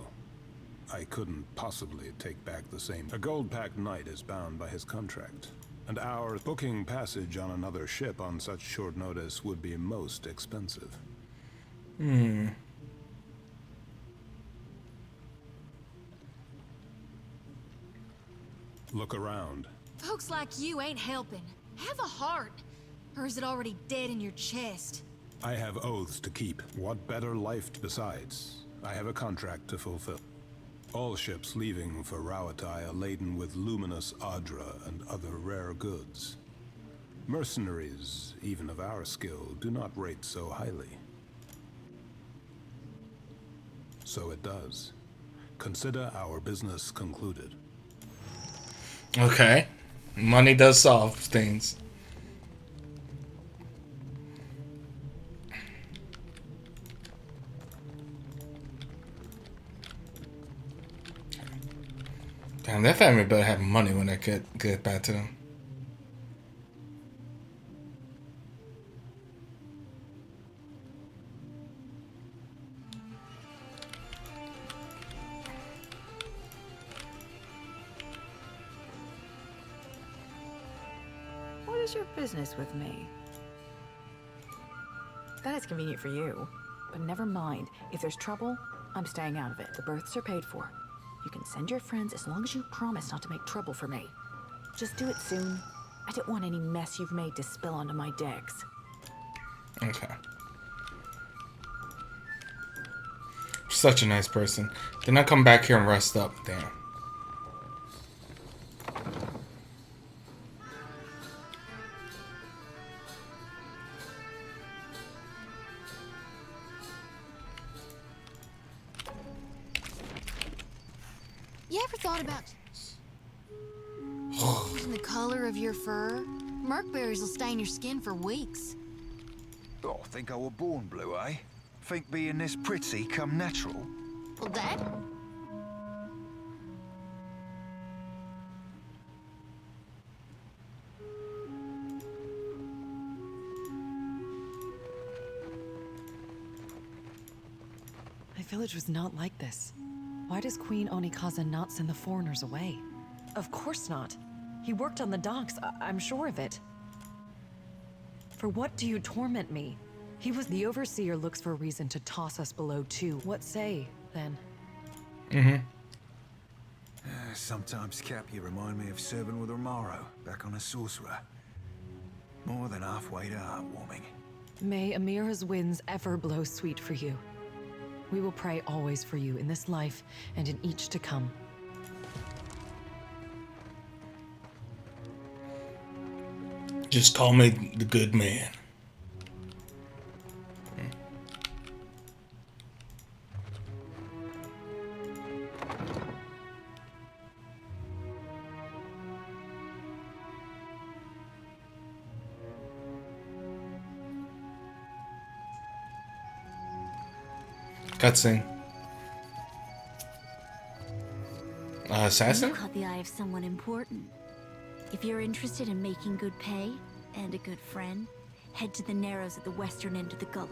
S19: I couldn't possibly take back the same. A gold-packed knight is bound by his contract, and our booking passage on another ship on such short notice would be most expensive. Look around.
S14: Folks like you ain't helping. Have a heart. Or is it already dead in your chest?
S19: I have oaths to keep. What better life besides? I have a contract to fulfill. All ships leaving for Rauatai are laden with luminous Adra and other rare goods. Mercenaries, even of our skill, do not rate so highly. So it does. Consider our business concluded.
S21: Okay. Money does solve things. Damn, that family better have money when they get back to them.
S9: What is your business with me? That is convenient for you. But never mind. If there's trouble, I'm staying out of it. The berths are paid for. You can send your friends as long as you promise not to make trouble for me. Just do it soon. I don't want any mess you've made to spill onto my decks.
S21: Okay. Such a nice person. Then I come back here and rest up. Damn.
S14: You ever thought about changing the color of your fur? Merkberries will stain your skin for weeks.
S2: Oh, think I were born blue, eh? Think being this pretty come natural?
S14: Well, Dad?
S11: My village was not like this. Why does Queen Onikaza not send the foreigners away? Of course not. He worked on the docks, I'm sure of it. For what do you torment me? He was the overseer looks for a reason to toss us below too. What say, then?
S2: Sometimes, Cap, you remind me of serving with Romaro, back on a sorcerer. More than halfway to heartwarming.
S11: May Amira's winds ever blow sweet for you. We will pray always for you in this life and in each to come.
S21: Just call me the good man. Cutscene. Assassin?
S5: You caught the eye of someone important. If you're interested in making good pay and a good friend, head to the Narrows at the western end of the gullet.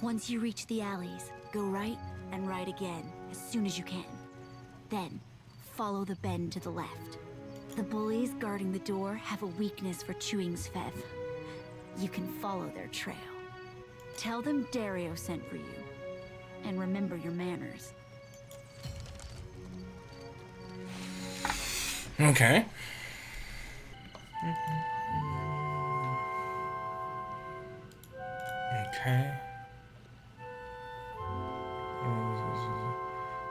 S5: Once you reach the alleys, go right and right again as soon as you can. Then, follow the bend to the left. The bullies guarding the door have a weakness for chewing Svev. You can follow their trail. Tell them Dario sent for you. and remember your manners.
S21: Okay. Okay.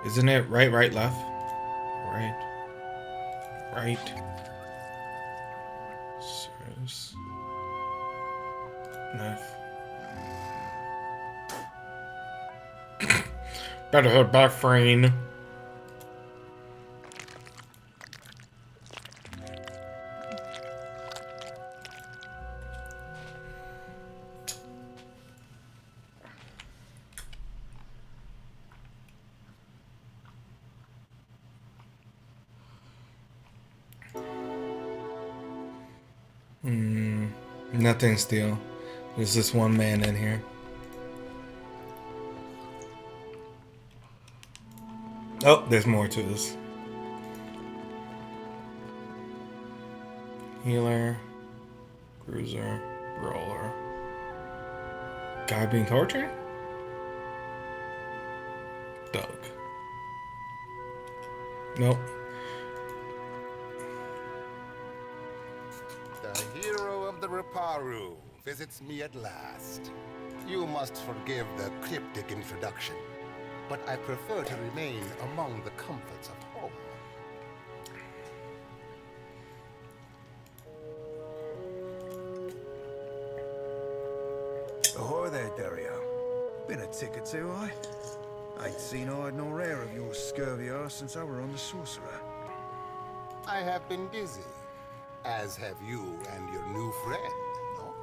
S21: Isn't it right, right, left? Right. Right. Sirs. Left. Better head back, Frayne. Nothing still. There's just one man in here. Oh, there's more to this. Healer, Cruiser, Brawler. Guy being tortured? Doug. Nope.
S18: The hero of the Reparu visits me at last. You must forgive the cryptic introduction, but I prefer to remain among the comforts of home.
S2: Ahoy there, Dario. Been a tick or two, I? Ain't seen hide nor hair of your scurvy arse since I were on the Sorcerer.
S18: I have been busy, as have you and your new friend, no?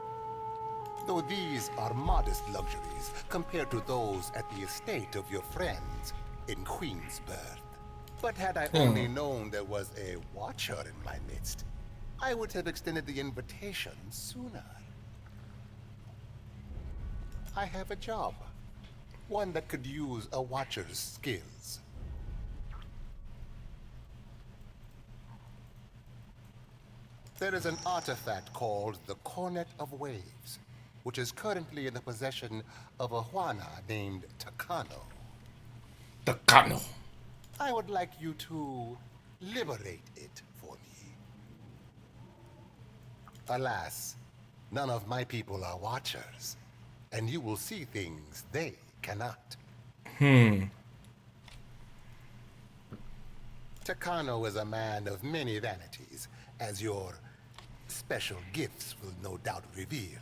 S18: Though these are modest luxuries compared to those at the estate of your friends in Queensbirth. But had I only known there was a watcher in my midst, I would have extended the invitation sooner. I have a job, one that could use a watcher's skills. There is an artifact called the Cornet of Waves, which is currently in the possession of a Juana named Takano.
S21: Takano.
S18: I would like you to liberate it for me. Alas, none of my people are watchers, and you will see things they cannot. Takano is a man of many vanities, as your special gifts will no doubt reveal.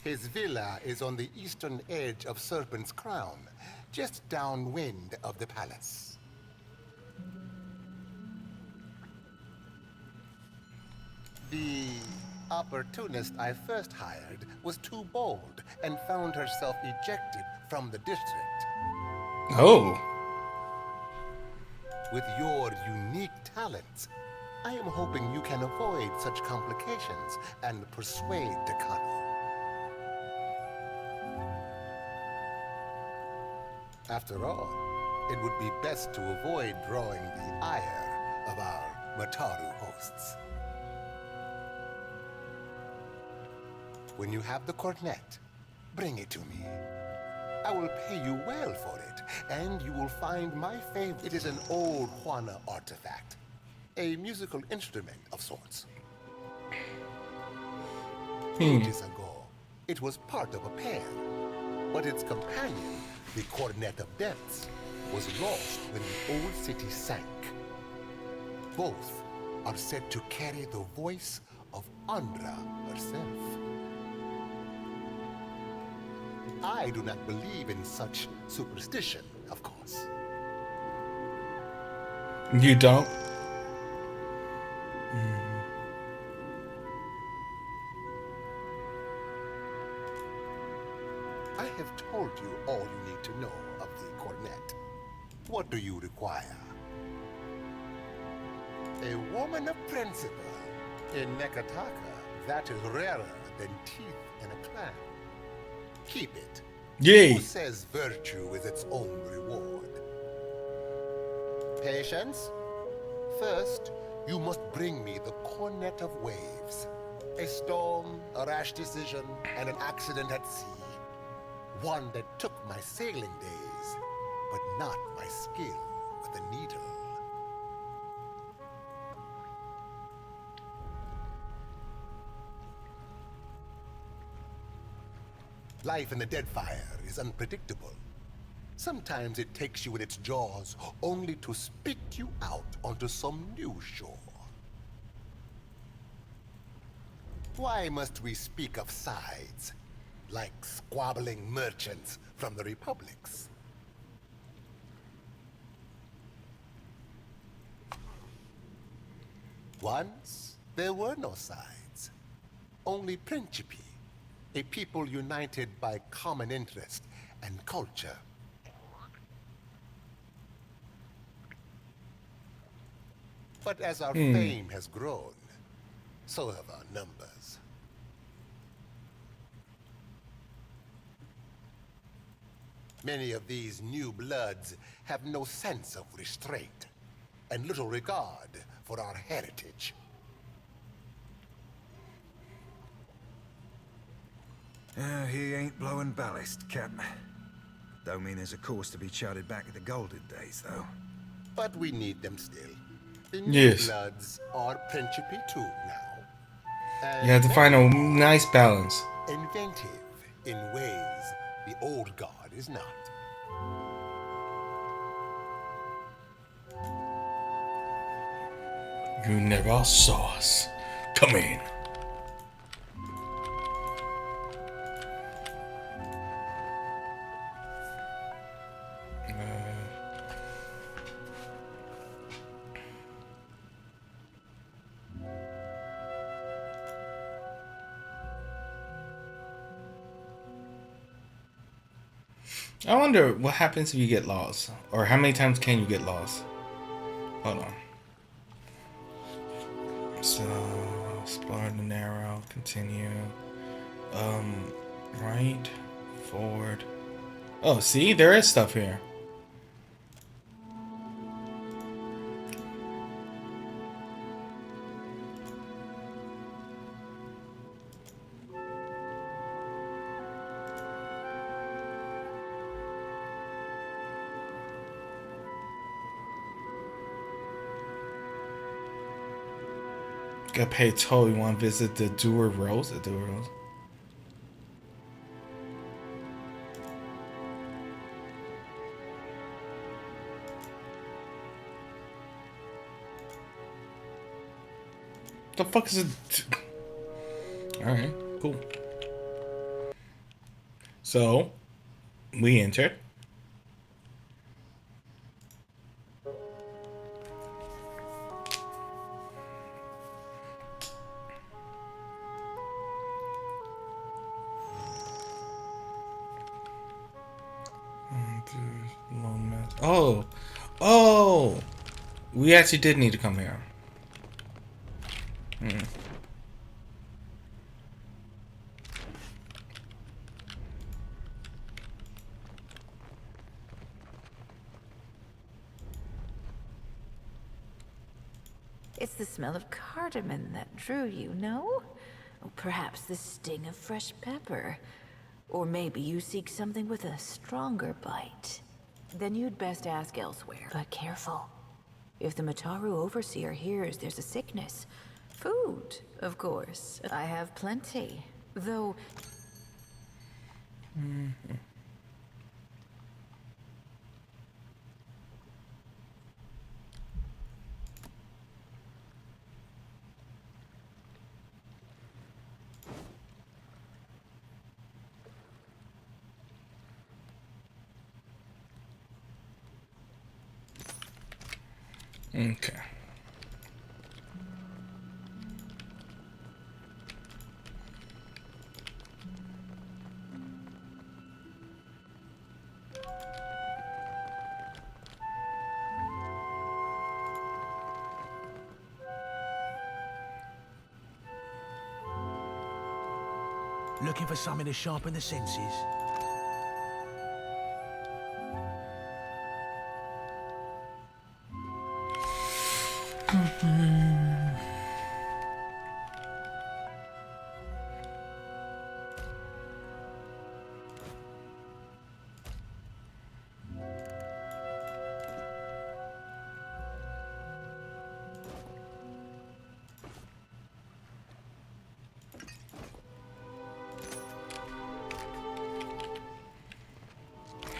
S18: His villa is on the eastern edge of Serpent's Crown, just downwind of the palace. The opportunist I first hired was too bold and found herself ejected from the district.
S21: Oh.
S18: With your unique talents, I am hoping you can avoid such complications and persuade Takano. After all, it would be best to avoid drawing the ire of our Mataru hosts. When you have the cornet, bring it to me. I will pay you well for it, and you will find my favorite. It is an old Juana artifact, a musical instrument of sorts. Ages ago, it was part of a pair, but its companion, the Cornet of Depths, was lost when the old city sank. Both are said to carry the voice of Andra herself. I do not believe in such superstition, of course.
S21: You don't?
S18: I have told you all you need to know of the cornet. What do you require? A woman of principle. In Nekataka, that is rarer than teeth in a clan. Keep it.
S21: Yay.
S18: Who says virtue is its own reward? Patience? First, you must bring me the Cornet of Waves. A storm, a rash decision, and an accident at sea.
S12: One that took my sailing days, but not my skill with a needle. Life in the Deadfire is unpredictable. Sometimes it takes you in its jaws only to spit you out onto some new shore. Why must we speak of sides, like squabbling merchants from the republics? Once, there were no sides, only Principi, a people united by common interest and culture. But as our fame has grown, so have our numbers. Many of these new bloods have no sense of restraint and little regard for our heritage.
S2: He ain't blowing ballast, Cap. Don't mean there's a course to be charted back to the golden days, though.
S12: But we need them still. The new bloods are Principi too now.
S21: You have to find a nice balance.
S12: Inventive in ways the old guard is not.
S21: You never saw us. Come in. I wonder what happens if you get lost, or how many times can you get lost? Hold on. So, explore the narrow, continue. Right, forward. Oh, see, there is stuff here. Gotta pay a toll. You want to visit the Doer Rose? The Doer Rose. The fuck is it? Alright, cool. So, we entered. Oh, oh, we actually did need to come here.
S15: It's the smell of cardamom that drew you, no? Or perhaps the sting of fresh pepper. Or maybe you seek something with a stronger bite. Then you'd best ask elsewhere. But careful. If the Mataru overseer hears there's a sickness, food, of course, I have plenty. Though...
S21: Okay.
S23: Looking for something to sharpen the senses?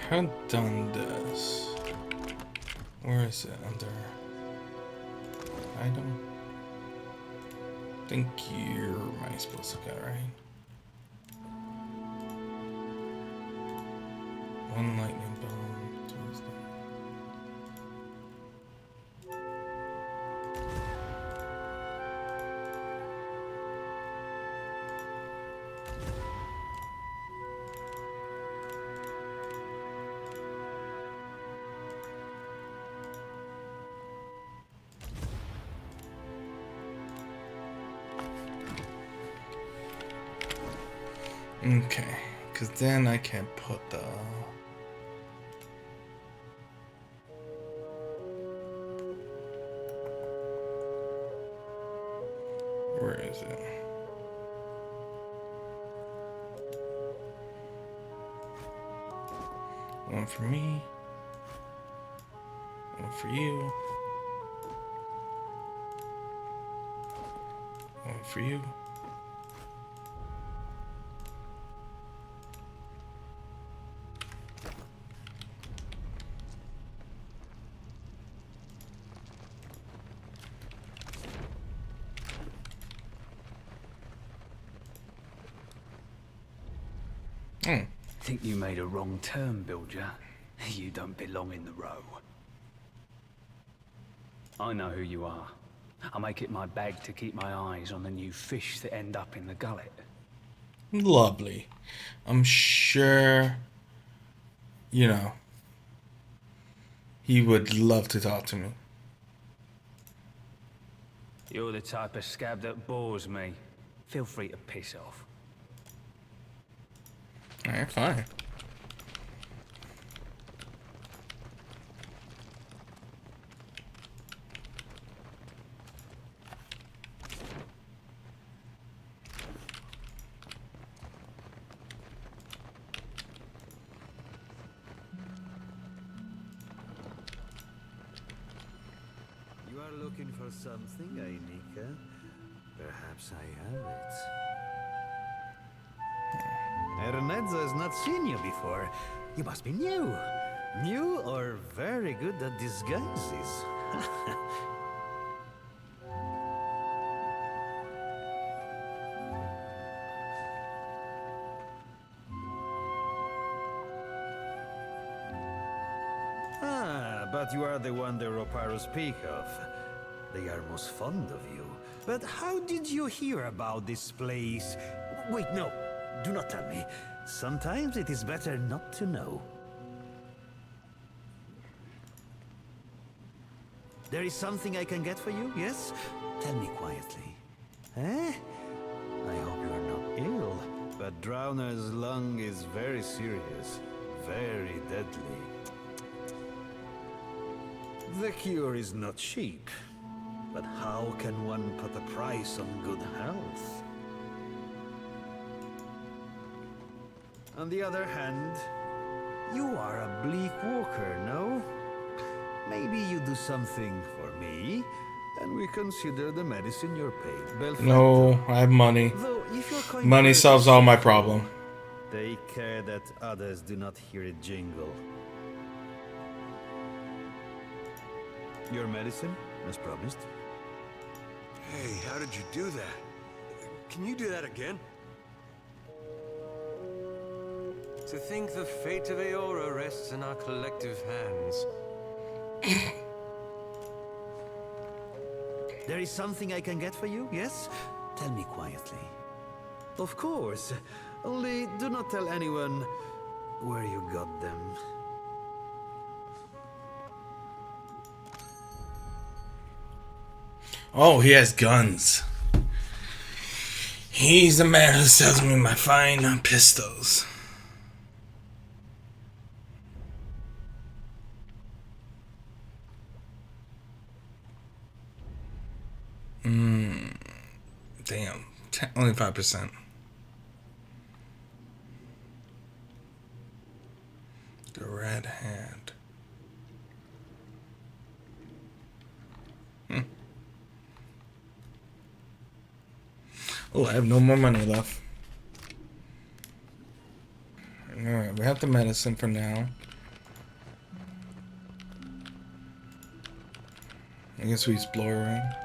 S21: have done this. Where is it? Under item? I think you're my supposed to go, right? One lightning bomb. Tuesday. Okay, because then I can put the... Where is it? One for me. One for you. One for you.
S6: Think you made a wrong turn, Bilger. You don't belong in the row. I know who you are. I make it my bag to keep my eyes on the new fish that end up in the gullet.
S21: Lovely. I'm sure, you know, he would love to talk to me.
S6: You're the type of scab that bores me. Feel free to piss off.
S21: Alright, fine.
S13: You are looking for something, Ainika? Perhaps I have it. Ernezzo has not seen you before. You must be new. New or very good at disguises. But you are the one the Roparos speak of. They are most fond of you. But how did you hear about this place? Wait, no. Do not tell me. Sometimes it is better not to know. There is something I can get for you, yes? Tell me quietly. Eh? I hope you are not ill, but Drowner's lung is very serious. Very deadly. The cure is not cheap. But how can one put a price on good health? On the other hand, you are a bleak walker, no? Maybe you do something for me, and we consider the medicine you're paid.
S21: No, I have money. Money solves all my problem.
S13: Take care that others do not hear it jingle. Your medicine, as promised.
S4: Hey, how did you do that? Can you do that again? To think the fate of Aora rests in our collective hands.
S13: There is something I can get for you, yes? Tell me quietly. Of course. Only do not tell anyone where you got them.
S21: Oh, he has guns. He's the man who sells me my fine pistols. Damn. Only 5%. The red hand. Oh, I have no more money left. Alright, we have the medicine for now. guess we explore around.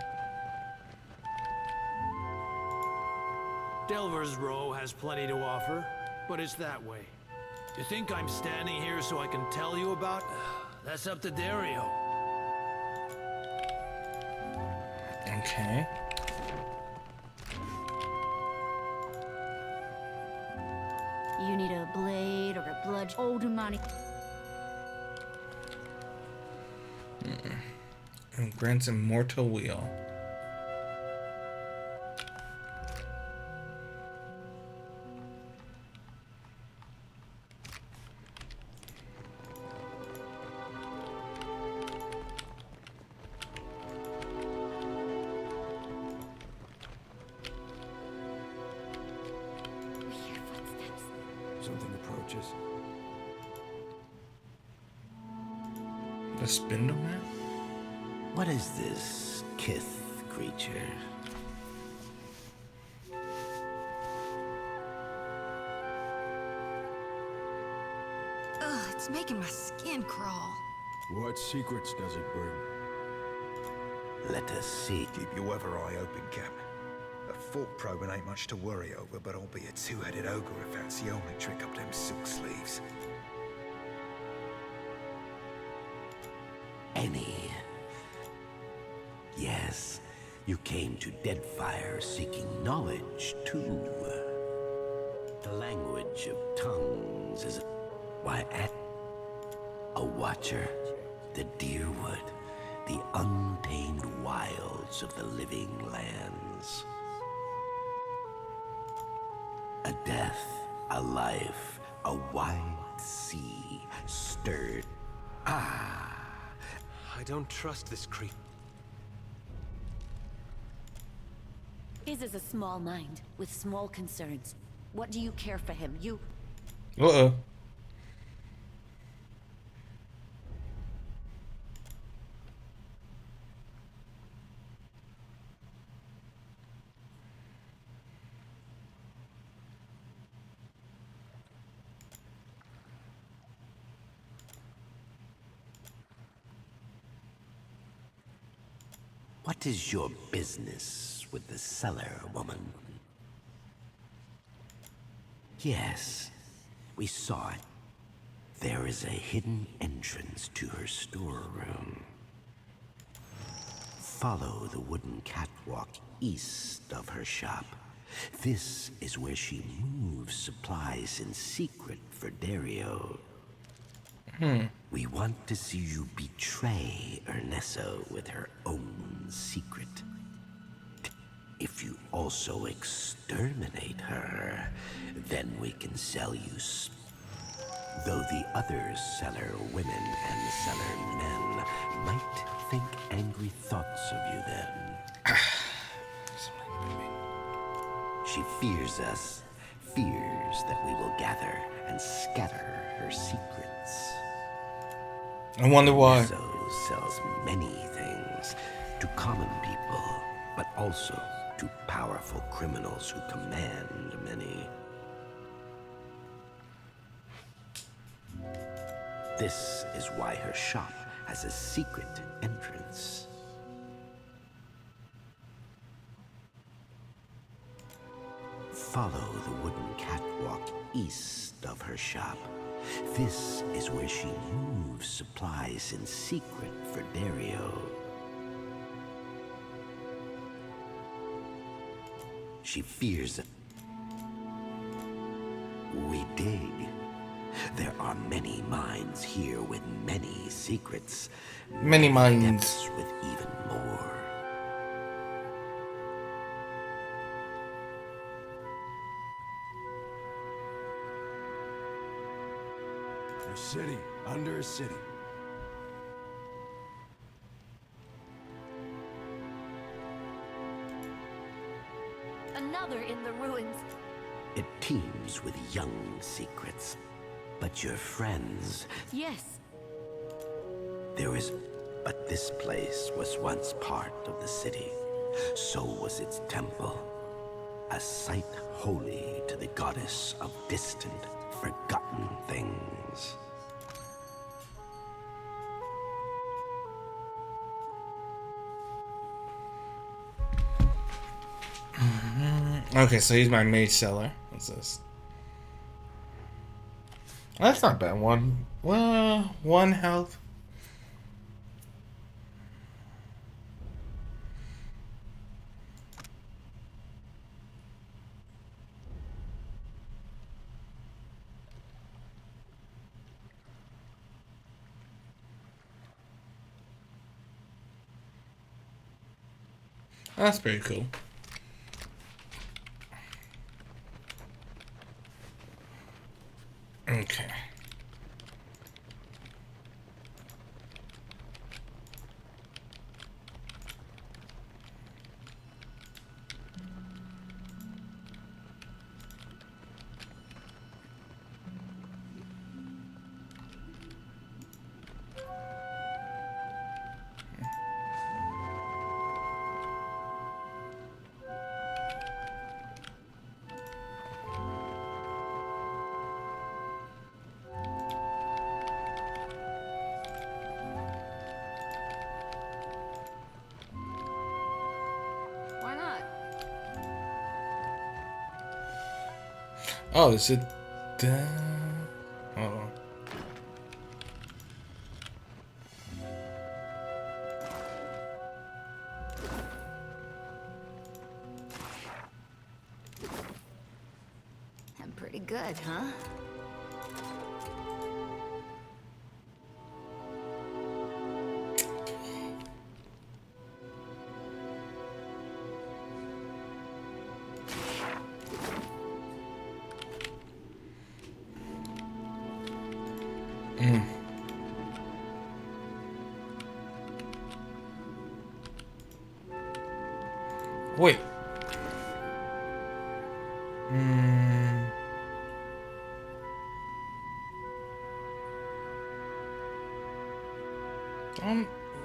S23: Delver's Row has plenty to offer, but it's that way. You think I'm standing here so I can tell you about? That's up to Dario.
S21: Okay.
S5: You need a blade or a bludgeon. Old money.
S21: And grants immortal wheel.
S23: Something approaches.
S21: The spindle man?
S10: What is this kith creature?
S14: Ugh, it's making my skin crawl.
S23: What secrets does it bring?
S10: Let us see.
S2: Keep your weather eye open, Cap. A fork probing ain't much to worry over, but I'll be a two-headed ogre if that's the only trick up them silk sleeves.
S10: Any. Yes, you came to Deadfire seeking knowledge, too. The language of tongues is... Why, a watcher, the deerwood, the untamed wilds of the living lands. A death, a life, a wide sea stirred. Ah!
S4: I don't trust this creep.
S3: His is a small mind, with small concerns. What do you care for him? You...
S21: Uh-oh.
S10: What is your business with the cellar, woman? Yes, we saw it. There is a hidden entrance to her storeroom. Follow the wooden catwalk east of her shop. This is where she moves supplies in secret for Dario. We want to see you betray Ernesto with her own secret. If you also exterminate her, then we can sell you though the other cellar women and cellar men might think angry thoughts of you then. She fears us, fears that we will gather and scatter her secrets.
S21: I wonder why.
S10: So sells many things to common people, but also to powerful criminals who command many. This is why her shop has a secret entrance. Follow the wooden catwalk east of her shop. This is where she moves supplies in secret for Dario. She fears that we dig. There are many minds here with many secrets.
S21: Many minds.
S10: Depths with even more.
S23: A city under a city.
S3: Another in the ruins.
S10: It teems with young secrets. But your friends...
S3: Yes.
S10: But this place was once part of the city. So was its temple. A site holy to the goddess of distant, forgotten things.
S21: Okay, so he's my mage seller. What's this? That's not bad. One health. That's pretty cool. Okay.
S1: Why not?
S21: Oh, is it? Hold on.
S1: I'm pretty good, huh?
S21: Wait.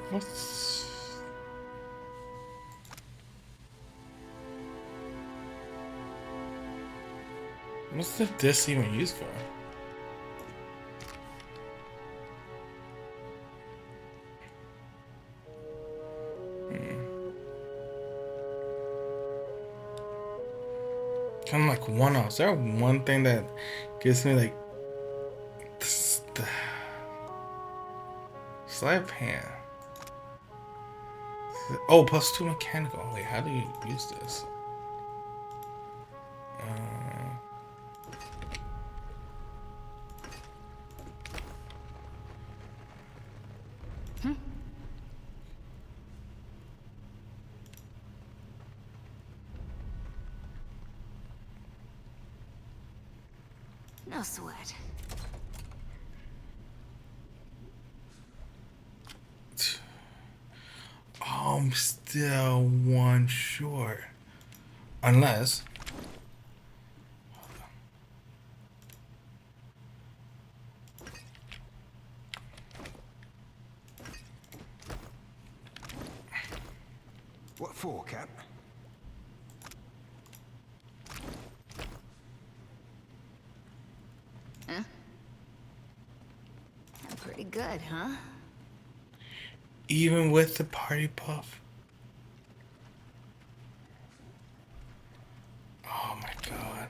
S21: What's... What's the disc even used for? Kind of like one off. Is there one thing that gives me like the sleight of hand? Oh, +2 mechanical. Wait, how do you use this?
S1: No sweat.
S21: Oh, I'm still one short. Unless...
S2: What for, Cap?
S1: Huh? I'm pretty good, huh?
S21: Even with the party puff? Oh my god.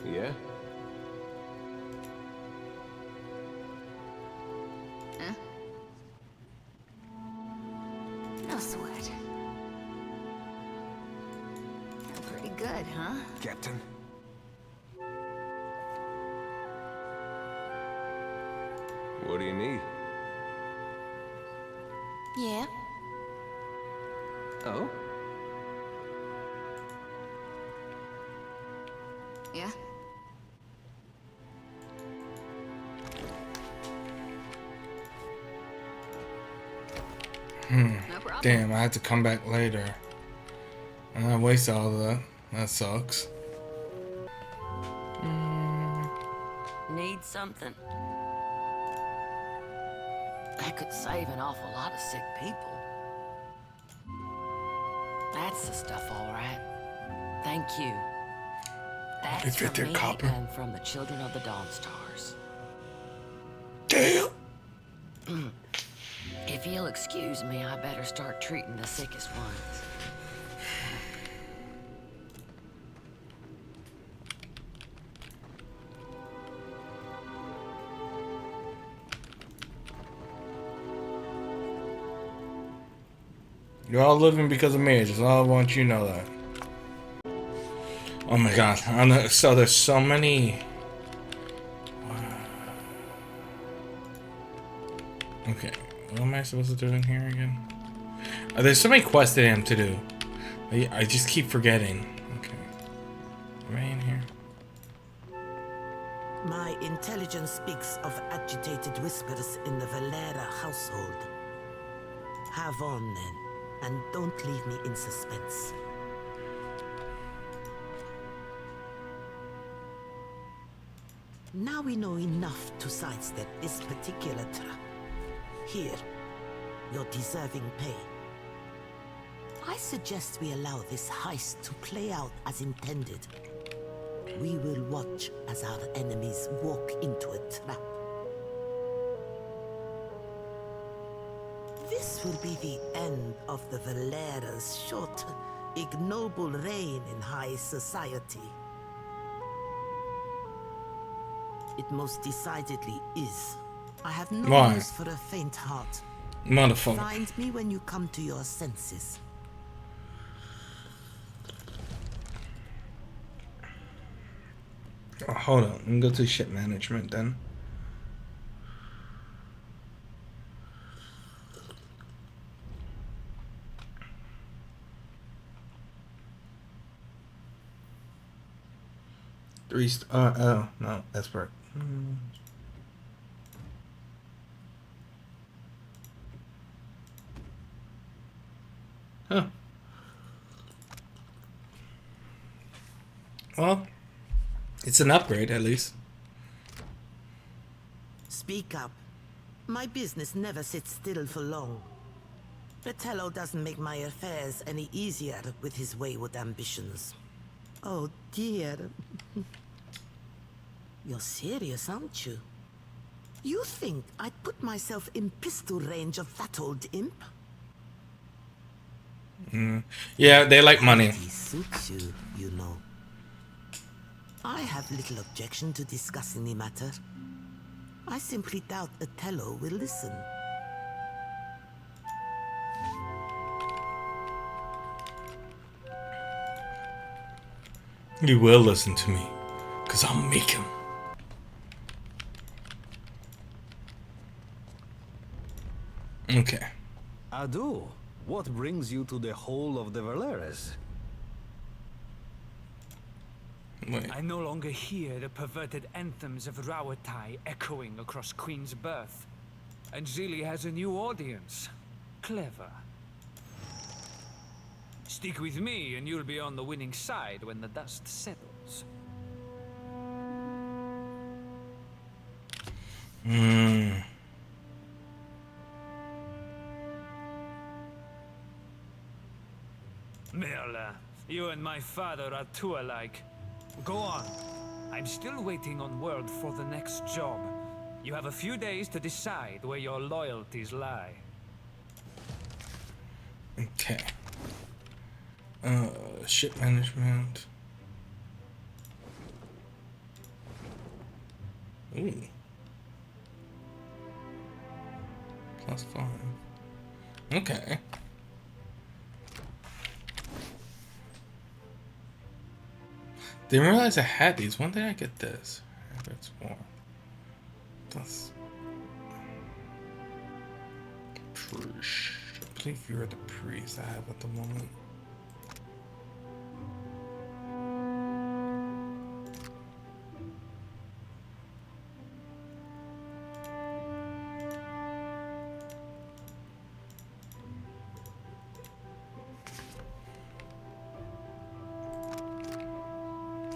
S4: Yeah?
S1: Huh? No sweat.
S3: good, huh?
S2: Captain?
S4: What do you need?
S3: Yeah.
S4: Oh?
S3: Yeah?
S21: Damn, I had to come back later. I wasted all of that. That sucks.
S7: Need something? That could save an awful lot of sick people. That's the stuff, all right. Thank you. That's from me and from the children of the Dawn Stars.
S21: Damn.
S7: If you'll excuse me, I better start treating the sickest ones.
S21: You're all living because of marriage. That's all I want you to know that. Oh my god. So there's so many. Okay. What am I supposed to do in here again? There's so many quests that I am to do. I just keep forgetting. Okay. Right in here.
S16: My intelligence speaks of agitated whispers in the Valera household. Have on then, and don't leave me in suspense. Now we know enough to sidestep this particular trap. Here, your deserving pay. I suggest we allow this heist to play out as intended. We will watch as our enemies walk into a trap. This will be the end of the Valera's short, ignoble reign in high society. It most decidedly is. I have no use for a faint heart.
S21: Motherfucker.
S16: Find me when you come to your senses.
S21: Oh, hold on. Let me go to ship management then. Oh, no, that's perfect. Huh. Well, it's an upgrade at least.
S16: Speak up. My business never sits still for long. Fratello doesn't make my affairs any easier with his wayward ambitions. Oh dear. You're serious, aren't you? You think I'd put myself in pistol range of that old imp?
S21: Yeah, they like money.
S16: He suits you, you know. I have little objection to discussing the matter. I simply doubt Otello will listen.
S21: He will listen to me, because I'll make him. Okay.
S13: Adu, what brings you to the Hall of the Valeres?
S6: I no longer hear the perverted anthems of Rawatai echoing across Queen's Birth. And Zili has a new audience. Clever. Stick with me and you'll be on the winning side when the dust settles. Merla, you and my father are too alike. Go on. I'm still waiting on word for the next job. You have a few days to decide where your loyalties lie.
S21: Okay. Ship management. Ooh. +5. Okay. Didn't realize I had these. When did I get this? It's warm. That's priest. I believe you're the priest I have at the moment.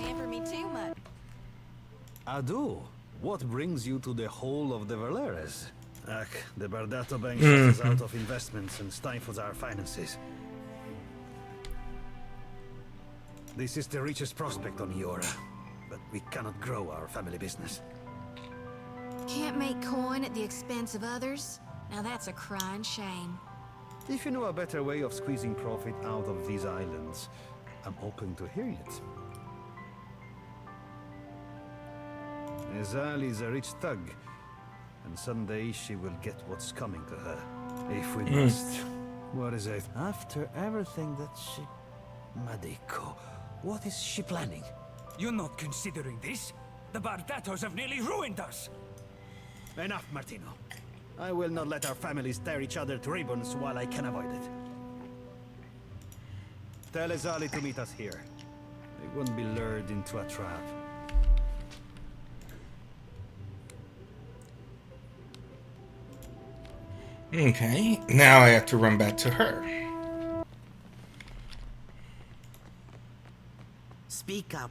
S8: Pamper me too much.
S20: Adu, what brings you to the whole of the Valeres? Ach, the Bardato Bank shuts us out of investments and stifles our finances. This is the richest prospect on Iora, but we cannot grow our family business.
S14: Can't make coin at the expense of others? Now that's a crying shame.
S20: If you know a better way of squeezing profit out of these islands, I'm open to hearing it. Ezali is a rich thug, and someday she will get what's coming to her. If we must. What is it? After everything that she... Madiko, what is she planning?
S6: You're not considering this? The Bardatos have nearly ruined us!
S20: Enough, Martino. I will not let our families tear each other to ribbons while I can avoid it. Tell Ezali to meet us here. They won't be lured into a trap.
S21: Okay, now I have to run back to her.
S16: Speak up.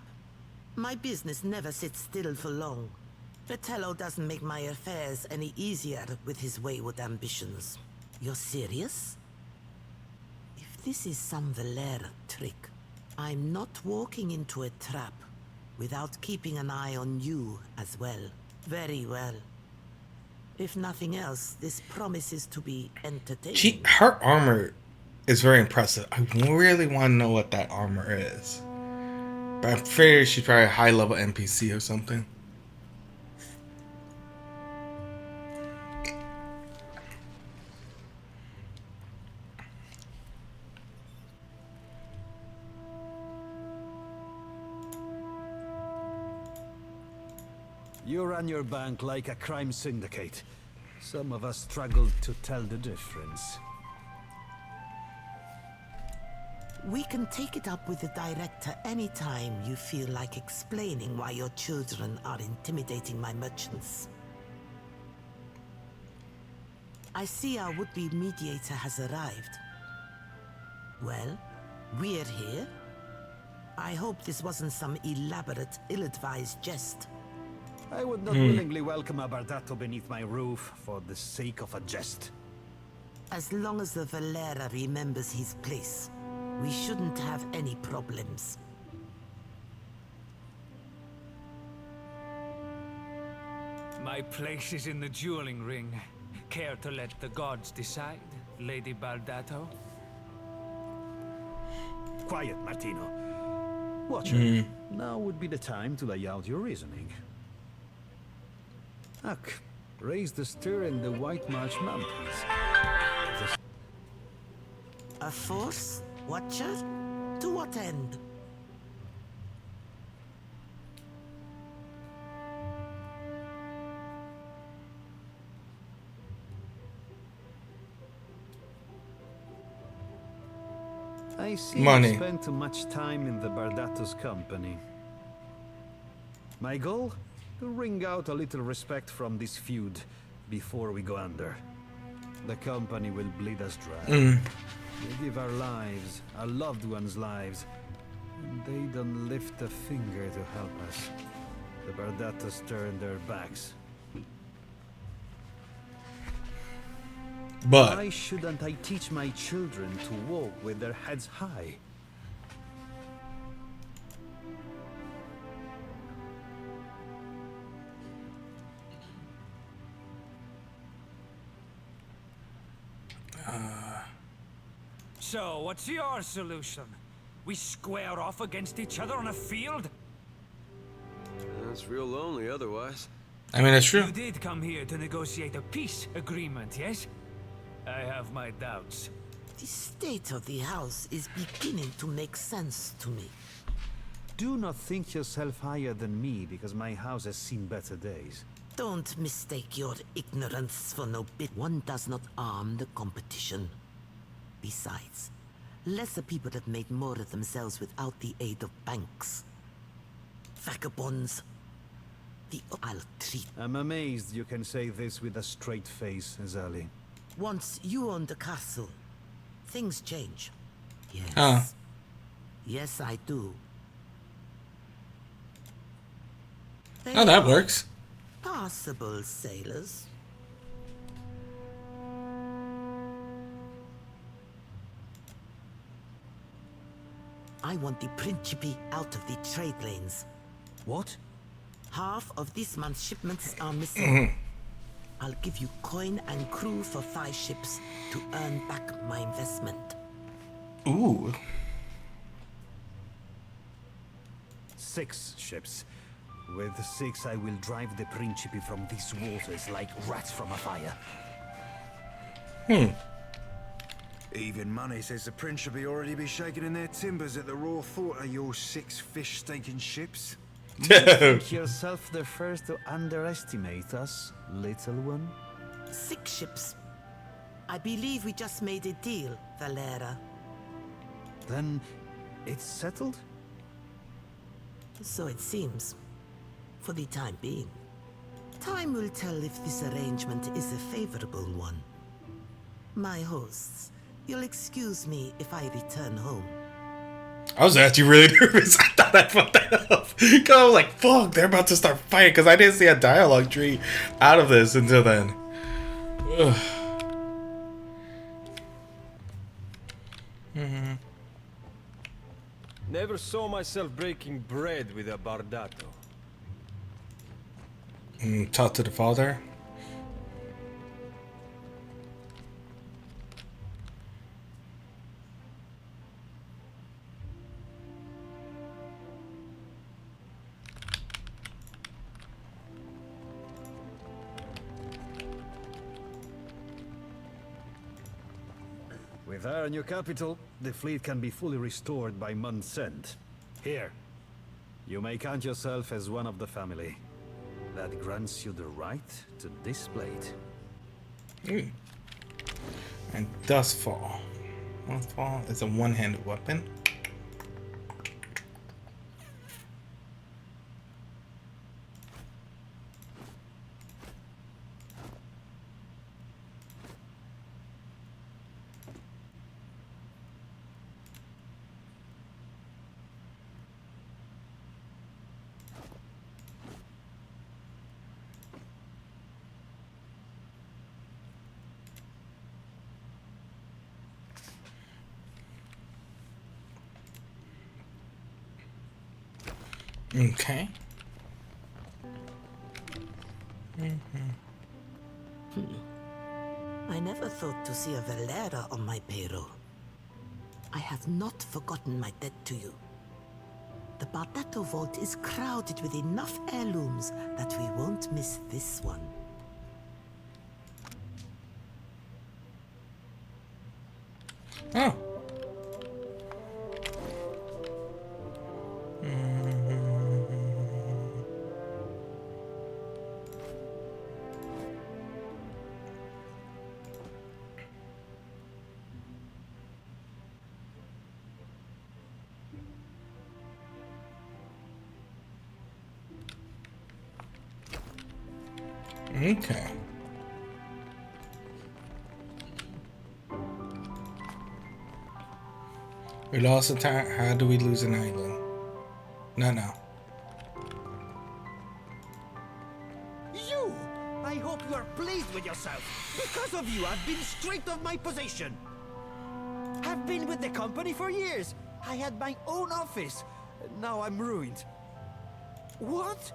S16: My business never sits still for long. Fratello doesn't make my affairs any easier with his wayward ambitions. You're serious? If this is some Valera trick, I'm not walking into a trap without keeping an eye on you as well. Very well. If nothing else, this promises to be entertaining.
S21: Her armor is very impressive. I really want to know what that armor is. But I'm afraid she's probably a high-level NPC or something.
S20: You run your bank like a crime syndicate. Some of us struggle to tell the difference.
S16: We can take it up with the director anytime you feel like explaining why your children are intimidating my merchants. I see our would-be mediator has arrived. Well, we're here. I hope this wasn't some elaborate, ill-advised jest.
S20: I would not willingly welcome a Bardato beneath my roof for the sake of a jest.
S16: As long as the Valera remembers his place, we shouldn't have any problems.
S6: My place is in the dueling ring. Care to let the gods decide, Lady Bardato?
S20: Quiet, Martino. Watcher, now would be the time to lay out your reasoning. Ach, raise the stir in the White Marsh Mountains.
S16: A force? Watcher? To what end?
S20: I see
S21: Money.
S20: you spend too much time in the Bardato's company. My goal? To wring out a little respect from this feud before we go under. The company will bleed us dry. We give our lives, our loved ones' lives, and they don't lift a finger to help us. The Bardatos turn their backs.
S21: But
S20: why shouldn't I teach my children to walk with their heads high?
S6: So, what's your solution? We square off against each other on a field?
S4: That's real lonely otherwise.
S21: I mean, that's true.
S6: You did come here to negotiate a peace agreement, yes? I have my doubts.
S16: The state of the house is beginning to make sense to me.
S20: Do not think yourself higher than me, because my house has seen better days.
S16: Don't mistake your ignorance for no bit. One does not arm the competition. Besides, lesser people have made more of themselves without the aid of banks. Vagabonds. I'll treat.
S20: I'm amazed you can say this with a straight face, Azali.
S16: Once you own the castle, things change. Yes.
S21: Huh.
S16: Yes, I do.
S21: Oh, that works.
S16: Possible sailors. I want the Principe out of the trade lanes.
S20: What?
S16: Half of this month's shipments are missing. I'll give you coin and crew for 5 ships to earn back my investment.
S21: Ooh.
S20: 6 ships. With 6, I will drive the Principe from these waters like rats from a fire.
S2: Even money says the Principe already be shaking in their timbers at the raw thought of your 6 fish-staking ships.
S20: You think yourself the first to underestimate us, little one?
S16: 6 ships. I believe we just made a deal, Valera.
S20: Then it's settled?
S16: So it seems. For the time being. Time will tell if this arrangement is a favorable one. My hosts, you'll excuse me if I return home.
S21: I was actually really nervous. I thought I fucked that up. Cause I was like, fuck, they're about to start fighting. Because I didn't see a dialogue tree out of this until then. Ugh.
S17: Never saw myself breaking bread with a Bardato.
S21: Talk to the father.
S20: With our new capital, the fleet can be fully restored by month's end. Here, you may count yourself as one of the family. That grants you the right to display it.
S21: And Dustfall. Dustfall is a one-handed weapon. Okay.
S16: I never thought to see a Valera on my payroll. I have not forgotten my debt to you. The Bardato vault is crowded with enough heirlooms that we won't miss this one.
S21: Oh. Okay. We lost a time. How do we lose an island? No, no.
S19: You! I hope you are pleased with yourself. Because of you, I've been stripped of my position. I've been with the company for years. I had my own office. Now I'm ruined. What?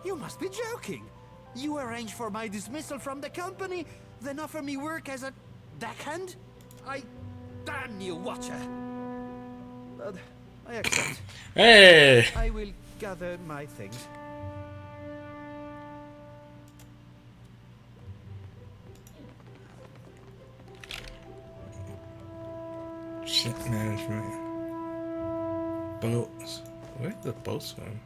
S19: You must be joking. You arranged for my dismissal from the company, then offer me work as a deckhand? Damn you, Watcher! But I accept.
S21: Hey!
S19: I will gather my things.
S21: Ship management. Boats. Where's the boatswain?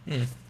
S21: Hmm.